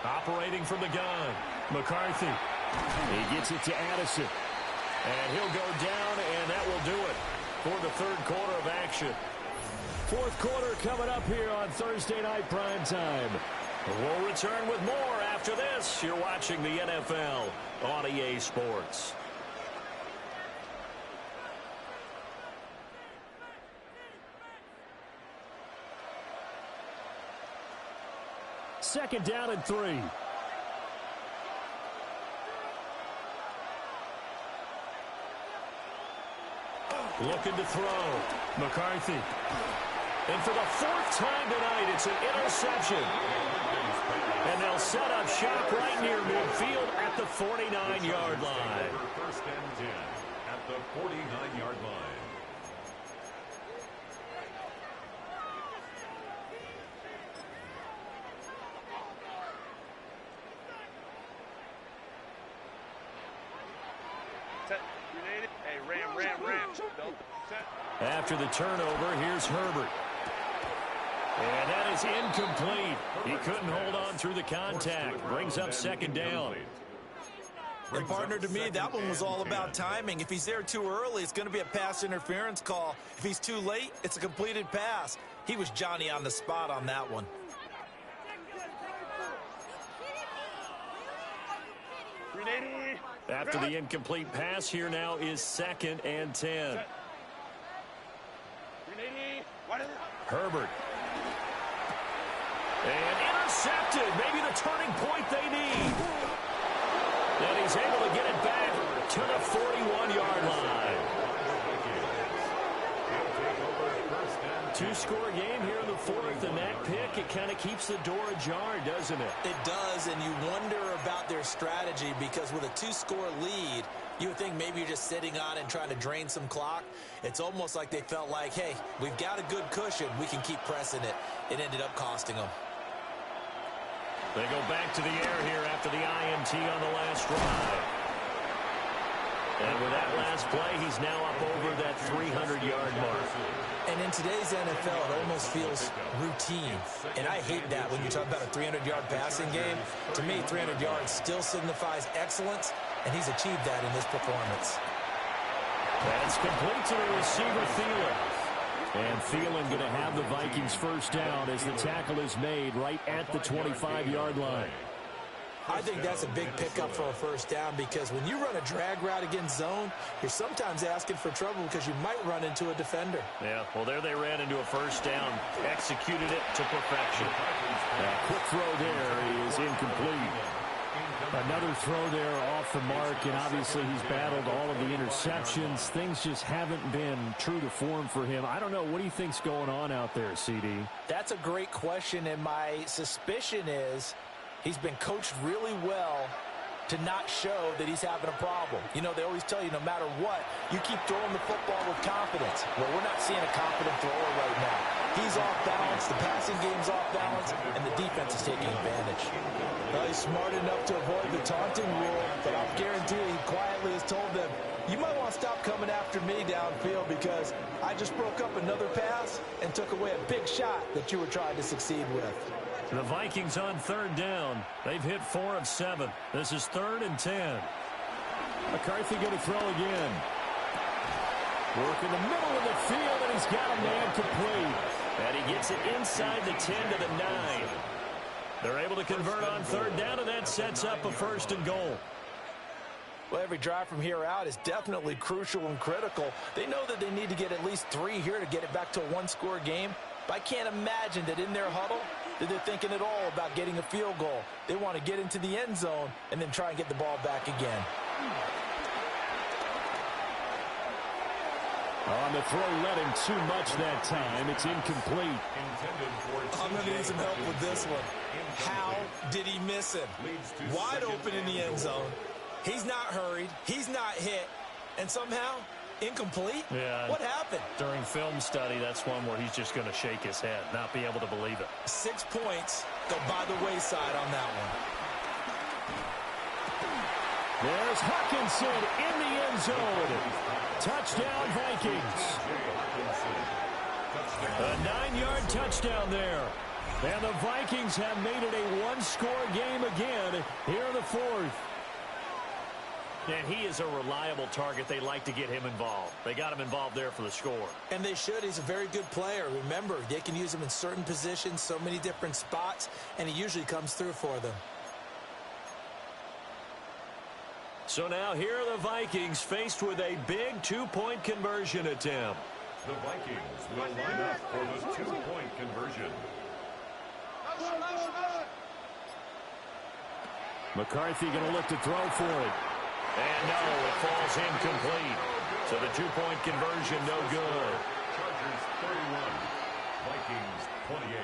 Operating from the gun, McCarthy. He gets it to Addison. And he'll go down, and that will do it for the third quarter of action. Fourth quarter coming up here on Thursday Night Primetime. We'll return with more after this. You're watching the NFL on EA Sports. Second down and 3. Looking to throw. McCarthy. And for the 4th time tonight, it's an interception. And they'll set up shop right near midfield at the 49-yard line. 1st and 10 at the 49-yard line. Set. Grenade. Hey, ram. Don't. Set. After the turnover, here's Herbert. And that is incomplete. He couldn't hold on through the contact. Brings up second down. And partner, to me, that one was all about timing. If he's there too early, it's going to be a pass interference call. If he's too late, it's a completed pass. He was Johnny on the spot on that one. Grenade. After the incomplete pass, here now is 2nd and 10. Grenade. Herbert. And intercepted. Maybe the turning point they need. And he's able to get it back to the 41-yard line. Two-score game here in the 4th, and that pick, it kind of keeps the door ajar, doesn't it? It does, and you wonder about their strategy because with a 2-score lead, you would think maybe you're just sitting on it and trying to drain some clock. It's almost like they felt like, hey, we've got a good cushion. We can keep pressing it. It ended up costing them. They go back to the air here after the INT on the last drive. And with that last play, he's now up over that 300-yard mark. And in today's NFL, it almost feels routine. And I hate that when you talk about a 300-yard passing game. To me, 300 yards still signifies excellence, and he's achieved that in this performance. That's complete to the receiver, Thielen. And Thielen going to have the Vikings first down as the tackle is made right at the 25-yard line. I think that's a big pickup for a first down because when you run a drag route against zone, you're sometimes asking for trouble because you might run into a defender. Yeah, well, there they ran into a first down, executed it to perfection. A quick throw there is incomplete. Another throw there off the mark, and obviously he's battled all of the interceptions. Things just haven't been true to form for him. I don't know. What do you think's going on out there, CD? That's a great question, and my suspicion is he's been coached really well to not show that he's having a problem. You know, they always tell you no matter what, you keep throwing the football with confidence. Well, we're not seeing a confident thrower right now. He's off balance, the passing game's off balance, and the defense is taking advantage. Well, he's smart enough to avoid the taunting rule, but I'll guarantee he quietly has told them, you might want to stop coming after me downfield because I just broke up another pass and took away a big shot that you were trying to succeed with. The Vikings on 3rd down. They've hit 4 of 7. This is 3rd and 10. McCarthy going to throw again. Work in the middle of the field, and he's got a man complete. And he gets it inside the 10 to the 9. They're able to convert on 3rd down, and that sets up a 1st and goal. Well, every drive from here out is definitely crucial and critical. They know that they need to get at least 3 here to get it back to a 1-score game. But I can't imagine that in their huddle that they're thinking at all about getting a field goal. They want to get into the end zone and then try and get the ball back again. On the throw, led him too much that time. It's incomplete. I'm going to need some help with this one. How did he miss him? Wide open in the end zone. He's not hurried. He's not hit. And somehow, incomplete? Yeah. What happened? During film study, that's one where he's just going to shake his head, not be able to believe it. 6 points go by the wayside on that one. There's Hawkinson in the end zone. Touchdown, Vikings. A 9-yard touchdown there. And the Vikings have made it a 1-score game again here in the 4th. And he is a reliable target. They like to get him involved. They got him involved there for the score. And they should. He's a very good player. Remember, they can use him in certain positions, so many different spots, and he usually comes through for them. So now here are the Vikings faced with a big 2-point conversion attempt. The Vikings will line up for the 2-point conversion. McCarthy going to look to throw for it. And no, it falls incomplete. So the 2-point conversion, no good. Chargers 31, Vikings 28.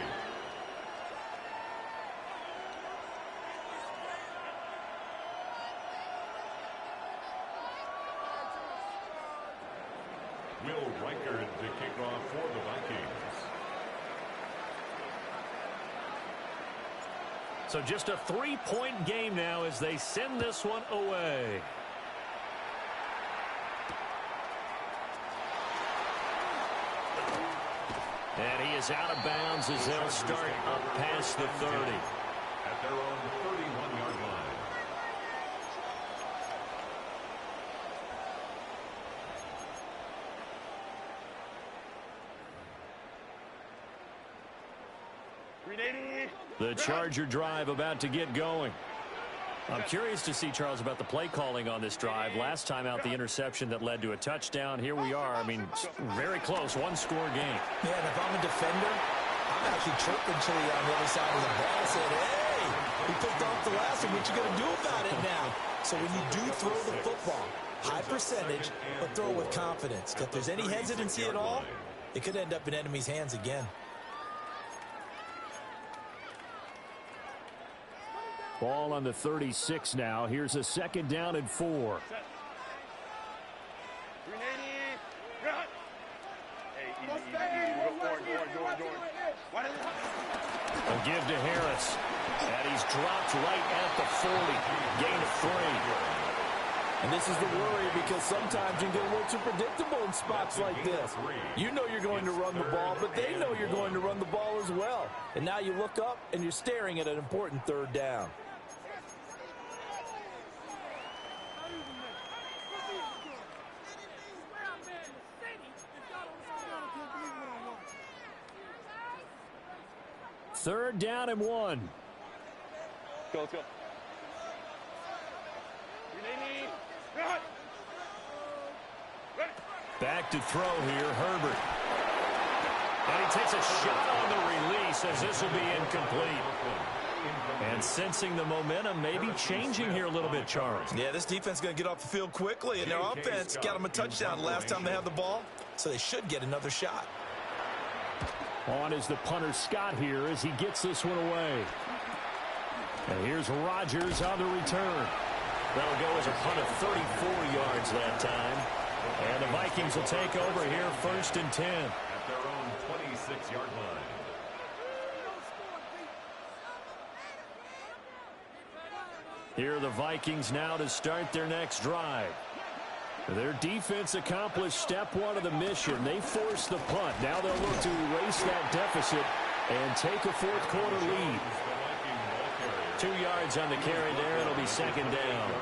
Will Reichard to kick off for the Vikings. So just a 3-point game now as they send this one away. And he is out of bounds as they'll start up past the 30. At their own 31-yard line. The Charger drive about to get going. I'm curious to see, Charles, about the play calling on this drive. Last time out, the interception that led to a touchdown. Here we are. I mean, very close, one-score game. Yeah, and if I'm a defender, I'm actually chirping to you on the other side of the ball, saying, hey, we picked off the last one. What you going to do about it now? So when you do throw the football, high percentage, but throw with confidence. If there's any hesitancy at all, it could end up in enemy's hands again. Ball on the 36 now. Here's a 2nd down and 4. A give to Harris. And he's dropped right at the 40. Gain of 3. And this is the worry because sometimes you can get a little too predictable in spots like this. You know you're going to run the ball, but they know you're going to run the ball as well. And now you look up and you're staring at an important 3rd down. Third down and 1. Go, let's go. Back to throw here, Herbert. And he takes a shot on the release as this will be incomplete. And sensing the momentum, maybe changing here a little bit, Charles. Yeah, this defense is going to get off the field quickly, and their offense got them a touchdown last time they had the ball, so they should get another shot. On is the punter Scott here as he gets this one away. And here's Rodgers on the return. That'll go as a punt of 34 yards that time. And the Vikings will take over here, 1st and 10. At their own 26-yard line. Here are the Vikings now to start their next drive. Their defense accomplished step 1 of the mission. They forced the punt. Now they'll look to erase that deficit and take a 4th quarter lead. 2 yards on the carry there. It'll be 2nd down.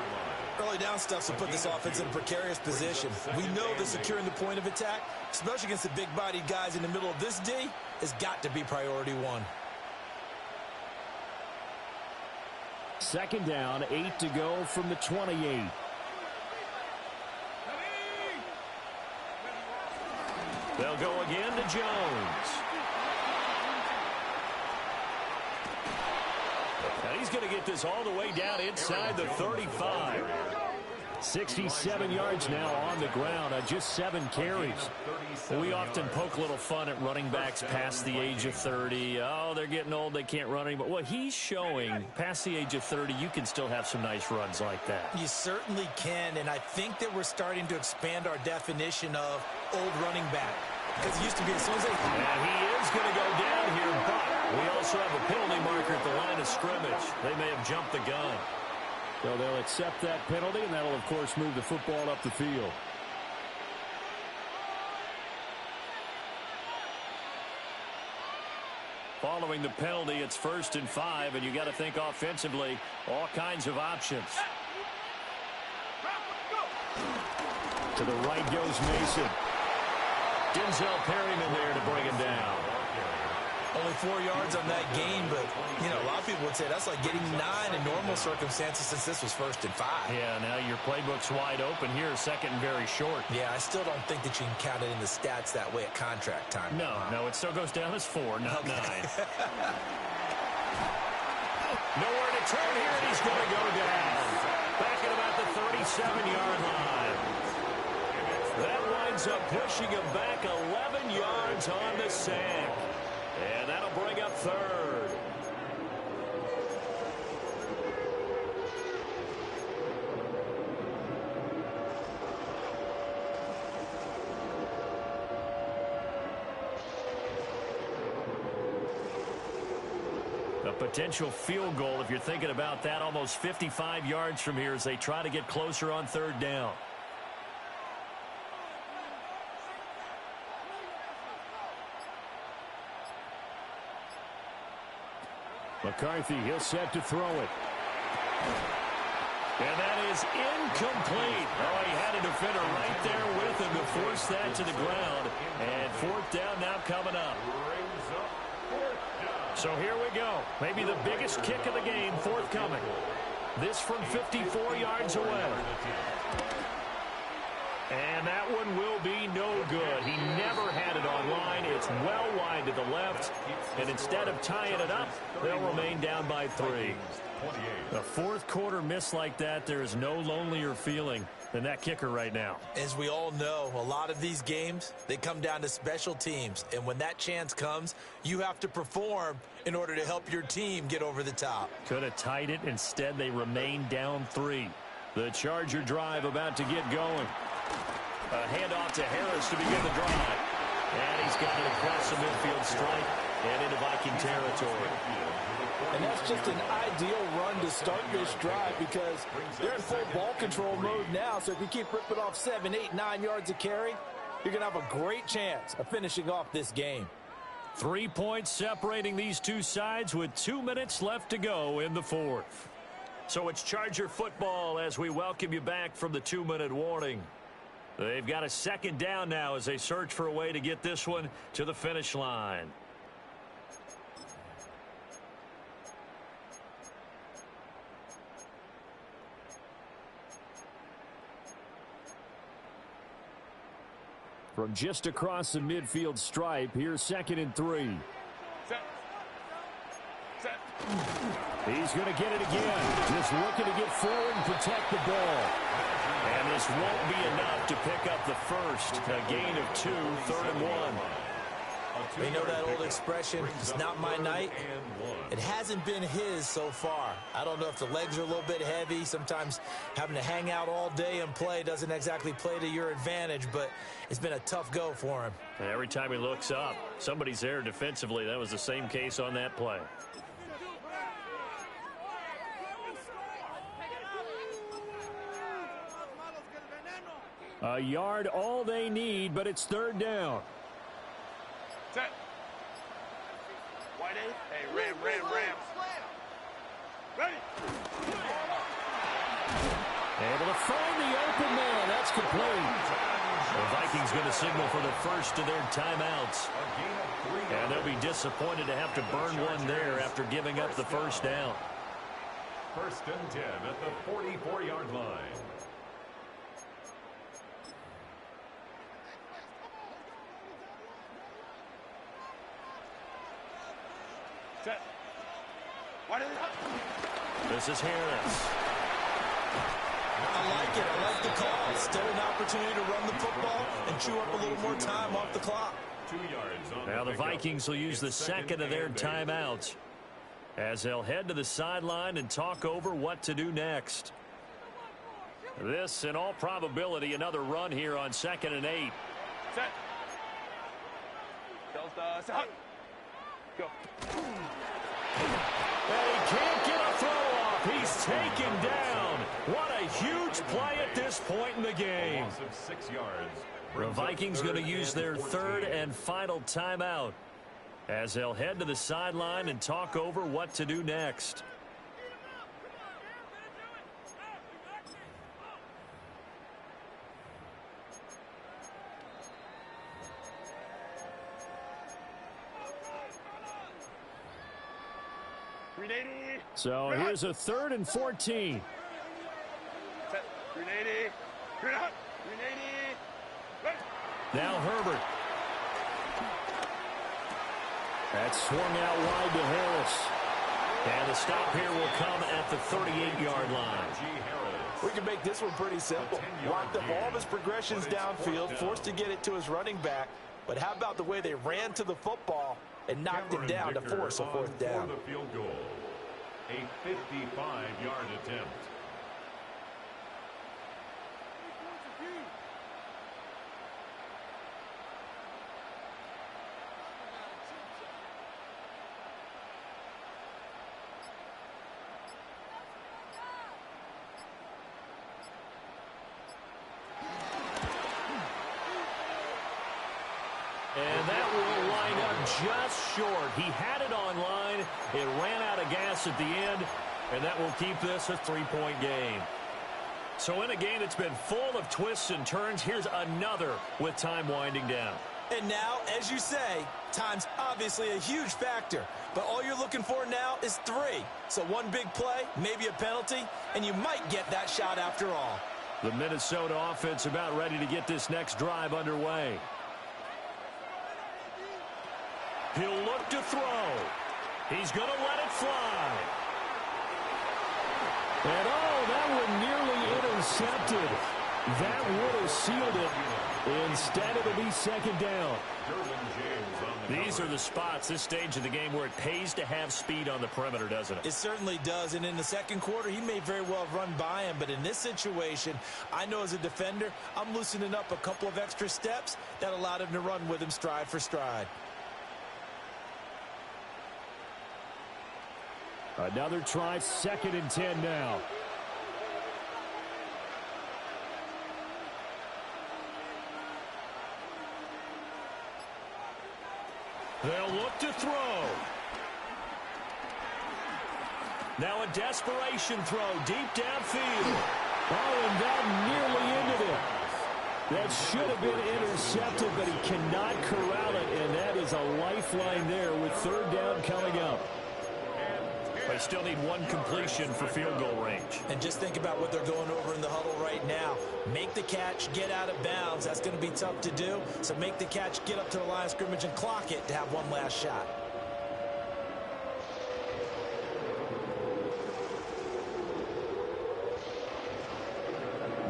Early down stuff will put this offense in a precarious position. We know that securing the point of attack, especially against the big-bodied guys in the middle of this D, has got to be priority 1. 2nd down, 8 to go from the 28. They'll go again to Jones. And he's going to get this all the way down inside the 35. 67 yards now on the ground on just 7 carries. We often poke a little fun at running backs past the age of 30. Oh, they're getting old, they can't run anymore. Well, he's showing past the age of 30, you can still have some nice runs like that. You certainly can, and I think that we're starting to expand our definition of old running back. Because it used to be as soon as they... And he is going to go down here, but we also have a penalty marker at the line of scrimmage. They may have jumped the gun. So they'll accept that penalty, and that'll, of course, move the football up the field. Following the penalty, it's 1st and 5, and you got to think offensively, all kinds of options. To the right goes Mason. Denzel Perryman there to bring him down. Only 4 yards on that gain, but, you know, a lot of people would say that's like getting 9 in normal circumstances since this was 1st and 5. Yeah, now your playbook's wide open here, 2nd and very short. Yeah, I still don't think that you can count it in the stats that way at contract time. No, it still goes down as 4, not 9. Nowhere to turn here, and he's going to go down. Back at about the 37-yard line. That winds up pushing him back 11 yards on the sack. And that'll bring up 3rd. A potential field goal, if you're thinking about that, almost 55 yards from here as they try to get closer on 3rd down. McCarthy, he'll set to throw it. And that is incomplete. Oh, he had a defender right there with him to force that to the ground. And fourth down now coming up. So here we go. Maybe the biggest kick of the game forthcoming. This from 54 yards away. And that one will be no good. He never had it on line. It's well wide to the left. And instead of tying it up, they'll remain down by 3. A fourth quarter miss like that, there is no lonelier feeling than that kicker right now. As we all know, a lot of these games, they come down to special teams. And when that chance comes, you have to perform in order to help your team get over the top. Could have tied it. Instead, they remain down 3. The Charger drive about to get going. A handoff to Harris to begin the drive. And he's got it across the midfield stripe and into Viking territory. And that's just an ideal run to start this drive because they're in full ball control mode now. So if you keep ripping off 7, 8, 9 yards of carry, you're going to have a great chance of finishing off this game. 3 points separating these two sides with 2 minutes left to go in the fourth. So it's Charger football as we welcome you back from the 2-minute warning. They've got a second down now as they search for a way to get this one to the finish line. From just across the midfield stripe, here's 2nd and 3. Set. He's going to get it again. Just looking to get forward and protect the ball. And this won't be enough to pick up the first. A gain of 2, 3rd and 1. You know that old expression, it's not my night? It hasn't been his so far. I don't know if the legs are a little bit heavy. Sometimes having to hang out all day and play doesn't exactly play to your advantage, but it's been a tough go for him. And every time he looks up, somebody's there defensively. That was the same case on that play. A yard all they need, but it's 3rd down. Set. Wide eight. Hey, ram. Ready. Able to find the open man. That's complete. The Vikings going to signal for the first of their timeouts. And they'll be disappointed to have to burn one there after giving up the first down. 1st and 10 at the 44-yard line. Set. Wide eight. This is Harris. I like it. I like the call. Still an opportunity to run the football and chew up a little more time off the clock. 2 yards on Now the Vikings will use the second of their timeouts as they'll head to the sideline and talk over what to do next. This, in all probability, another run here on 2nd and 8. Set. Delta. Set. Go. And he can't get a throw off. He's taken down. What a huge play at this point in the game. Loss of 6 yards. The Vikings going to use their 3rd and final timeout as they'll head to the sideline and talk over what to do next. So here's a 3rd and 14. Set. 380. 380. Right. Now Herbert. That's swung out wide to Harris. And the stop here will come at the 38-yard line. We can make this one pretty simple. Locked up all of his progressions downfield, forced to get it to his running back. But how about the way they ran to the football and knocked it down to force a 4th down? For the field goal. A 55-yard attempt. And that will line up just short. He had it on line. It ran out of gas at the end, and that will keep this a 3-point game. So in a game that's been full of twists and turns, here's another with time winding down. And now, as you say, time's obviously a huge factor. But all you're looking for now is 3. So one big play, maybe a penalty, and you might get that shot after all. The Minnesota offense about ready to get this next drive underway. He'll look to throw. He's going to let it fly. And oh, that one nearly intercepted. That would have sealed it. Instead, it'll be second down. These are the spots, this stage of the game, where it pays to have speed on the perimeter, doesn't it? It certainly does. And in the second quarter, he may very well have run by him. But in this situation, I know as a defender, I'm loosening up a couple of extra steps that allowed him to run with him stride for stride. Another try, 2nd and 10 now. They'll look to throw. Now a desperation throw deep downfield. Oh, and that nearly ended it. That should have been intercepted, but he cannot corral it, and that is a lifeline there with 3rd down coming up. They still need one completion for field goal range. And just think about what they're going over in the huddle right now. Make the catch, get out of bounds. That's going to be tough to do. So make the catch, get up to the line of scrimmage, and clock it to have one last shot.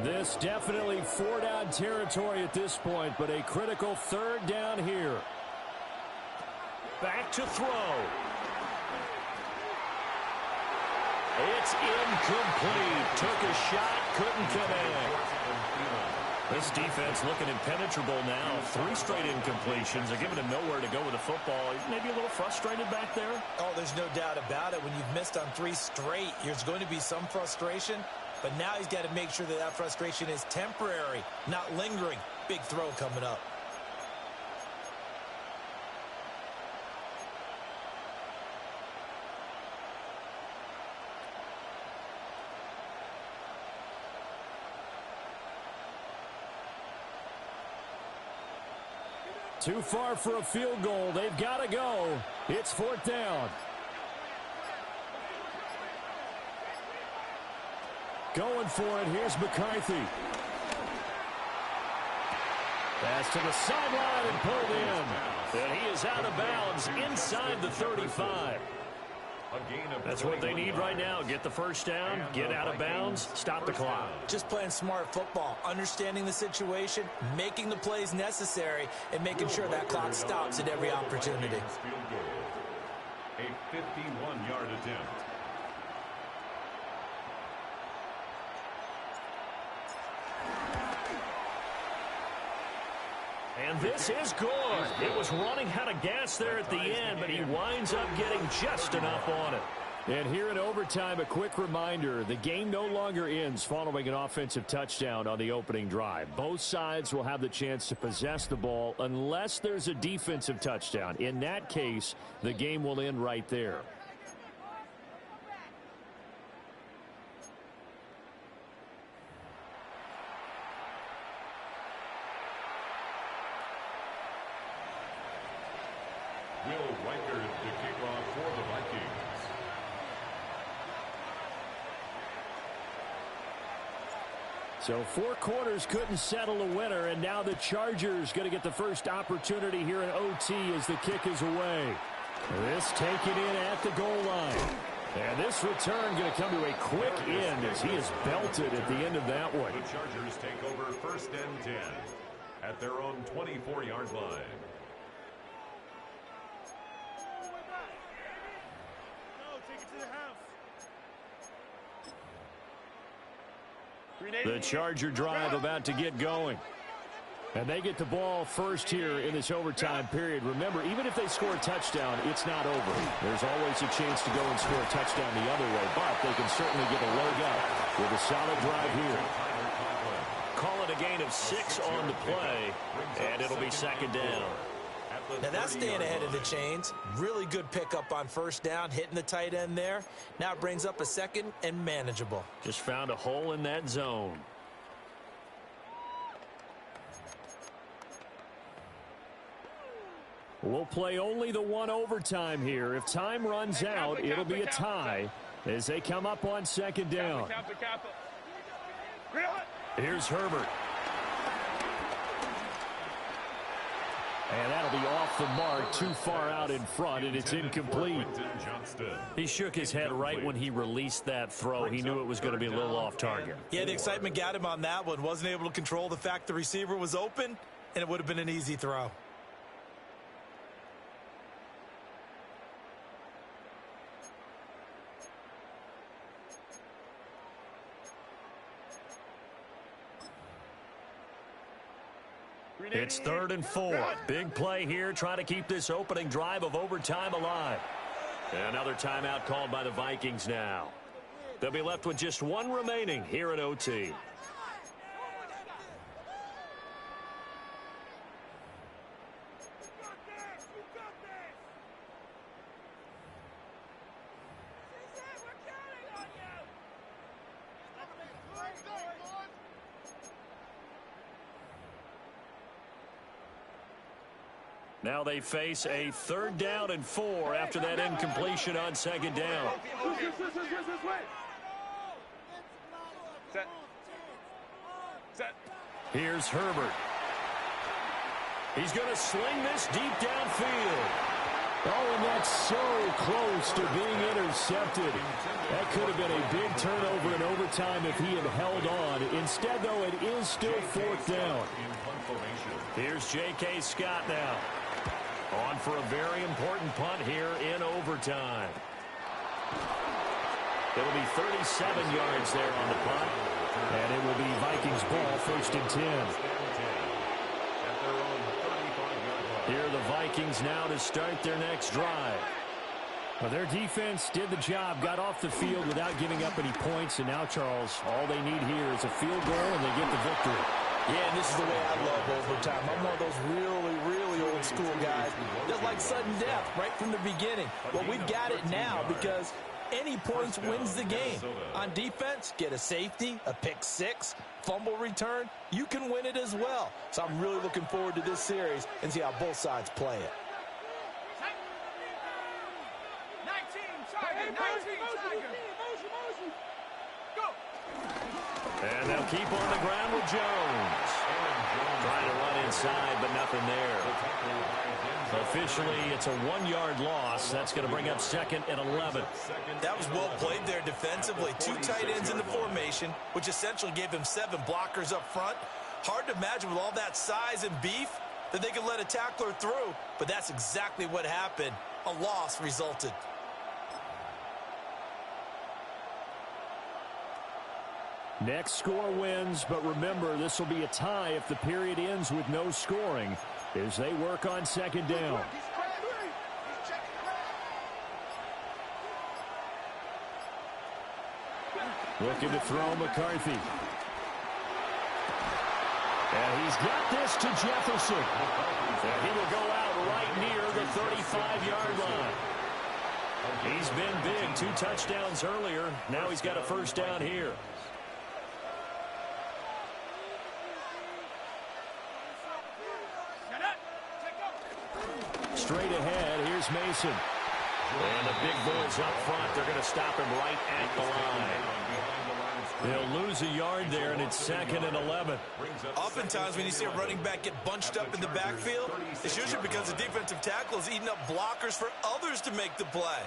This definitely 4-down territory at this point, but a critical 3rd down here. Back to throw. It's incomplete. Took a shot, couldn't connect. This defense looking impenetrable now. 3 straight incompletions. They're giving him nowhere to go with the football. Maybe a little frustrated back there. Oh, there's no doubt about it. When you've missed on 3 straight, there's going to be some frustration. But now he's got to make sure that that frustration is temporary, not lingering. Big throw coming up. Too far for a field goal. They've got to go. It's 4th down. Going for it. Here's McCarthy. Pass to the sideline and pulled in. And he is out of bounds inside the 35. That's what they need right now. Get the 1st down, get out of bounds, stop the clock. Just playing smart football, understanding the situation, making the plays necessary, and making sure that clock stops at every opportunity. A 51-yard attempt. And this is good. It was running out of gas there at the end, but he winds up getting just enough on it. And here in overtime, a quick reminder, the game no longer ends following an offensive touchdown on the opening drive. Both sides will have the chance to possess the ball unless there's a defensive touchdown. In that case, the game will end right there. Will Reichard to kick off for the Vikings. So 4 quarters couldn't settle a winner, and now the Chargers going to get the first opportunity here in OT as the kick is away. This taken in at the goal line. And this return going to come to a quick end as he is belted at the end of that one. The Chargers take over 1st and 10 at their own 24-yard line. The Charger drive about to get going. And they get the ball first here in this overtime period. Remember, even if they score a touchdown, it's not over. There's always a chance to go and score a touchdown the other way, but they can certainly get a leg up with a solid drive here. Call it a gain of 6 on the play, and it'll be 2nd down. Now that's staying ahead of the chains. Really good pickup on first down, hitting the tight end there. Now it brings up a second and manageable. Just found a hole in that zone. We'll play only the one overtime here. If time runs out, it'll be a tie as they come up on second down. Here's Herbert. And that'll be off the mark, too far out in front, and it's incomplete. He shook his head right when he released that throw. He knew it was going to be a little off target. Yeah, the excitement got him on that one. Wasn't able to control the fact the receiver was open, and it would have been an easy throw. It's 3rd and 4. Big play here, trying to keep this opening drive of overtime alive. Another timeout called by the Vikings now. They'll be left with just one remaining here in OT. Now they face a 3rd down and 4 after that incompletion on second down. Set. Here's Herbert. He's going to sling this deep downfield. Oh, and that's so close to being intercepted. That could have been a big turnover in overtime if he had held on. Instead, though, it is still 4th down. Here's J.K. Scott now. On for a very important punt here in overtime. It'll be 37 yards there on the punt. And it will be Vikings ball, 1st and 10. Here are the Vikings now to start their next drive. Well, their defense did the job, got off the field without giving up any points. And now, Charles, all they need here is a field goal, and they get the victory. Yeah, and this is the way I love overtime. I'm one of those really old school guys that like sudden death right from the beginning. Well, we've got it now because any points wins the game. On defense, get a safety, a pick six, fumble return, you can win it as well. So I'm really looking forward to this series and see how both sides play it. 19, Tiger, 19, Tiger. Go. And they'll keep on the ground with Jones. Trying to run inside, but nothing there. Officially, it's a 1-yard loss. That's going to bring up 2nd and 11. That was well played there defensively. 2 tight ends in the formation, which essentially gave him 7 blockers up front. Hard to imagine with all that size and beef that they could let a tackler through, but that's exactly what happened. A loss resulted. Next score wins, but remember, this will be a tie if the period ends with no scoring as they work on second down. Looking to throw McCarthy. And he's got this to Jefferson. And he will go out right near the 35-yard line. He's been big. 2 touchdowns earlier. Now he's got a first down here. Straight ahead, here's Mason. And the big boys up front, they're going to stop him right at the line. They'll lose a yard there, and it's 2nd and 11. Oftentimes when you see a running back get bunched up in the backfield, it's usually because the defensive tackle is eating up blockers for others to make the play.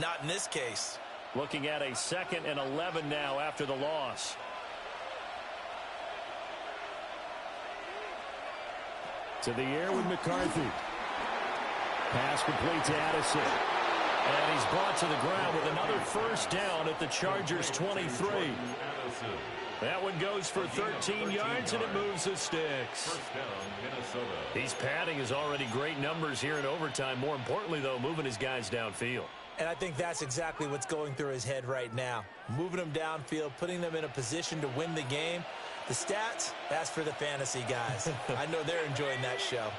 Not in this case. Looking at a 2nd and 11 now after the loss. To the air with McCarthy. Pass complete to Addison. And he's brought to the ground with another first down at the Chargers' 23. That one goes for 13 yards, and it moves the sticks. He's padding his already great numbers here in overtime. More importantly, though, moving his guys downfield. And I think that's exactly what's going through his head right now. Moving them downfield, putting them in a position to win the game. The stats, that's for the fantasy guys. I know they're enjoying that show.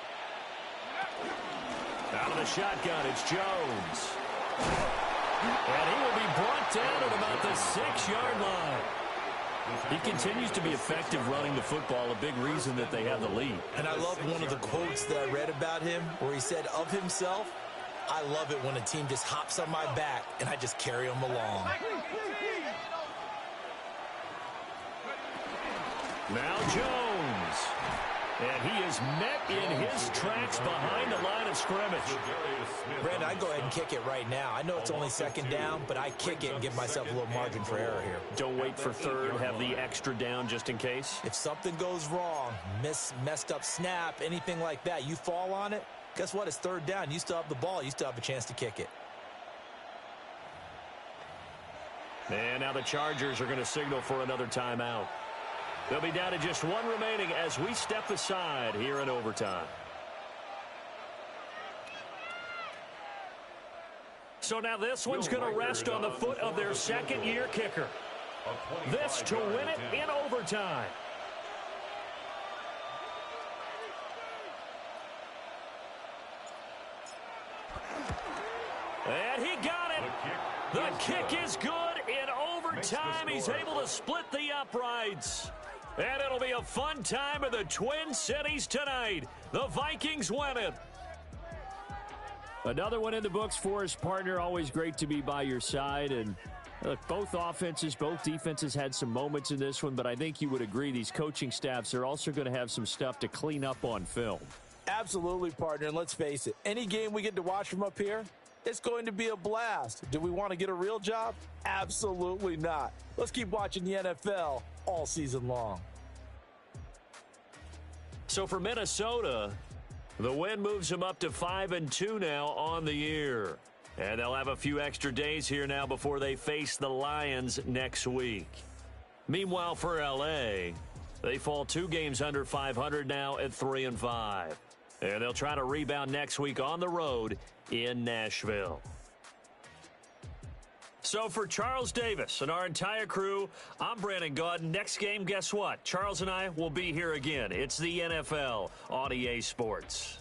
Out of the shotgun, it's Jones. And he will be brought down at about the 6-yard line. He continues to be effective running the football, a big reason that they have the lead. And I love one of the quotes that I read about him where he said of himself, I love it when a team just hops on my back and I just carry them along. Now Jones. And he is met in his tracks behind the line of scrimmage. Brandon, I go ahead and kick it right now. I know it's only second down, but I kick it and give myself a little margin for error here. Don't wait for third. Have the extra down just in case. If something goes wrong, messed up snap, anything like that, you fall on it, guess what? It's third down. You still have the ball. You still have a chance to kick it. And now the Chargers are going to signal for another timeout. They'll be down to just one remaining as we step aside here in overtime. So now this one's going to rest on the foot of their second-year kicker. This to win it in overtime. And he got it. The kick is good. In overtime, he's able to split the uprights. And it'll be a fun time in the Twin Cities tonight. The Vikings win it. Another one in the books for his partner. Always great to be by your side. And look, both offenses, both defenses had some moments in this one, but I think you would agree these coaching staffs are also going to have some stuff to clean up on film. Absolutely, partner. And let's face it, any game we get to watch from up here, it's going to be a blast. Do we want to get a real job? Absolutely not. Let's keep watching the NFL all season long. So for Minnesota, the win moves them up to 5-2 now on the year. And they'll have a few extra days here now before they face the Lions next week. Meanwhile, for L.A., they fall 2 games under 500 now at 3-5. And they'll try to rebound next week on the road in Nashville. So for Charles Davis and our entire crew, I'm Brandon Gaudin. Next game, guess what? Charles and I will be here again. It's the NFL on EA Sports.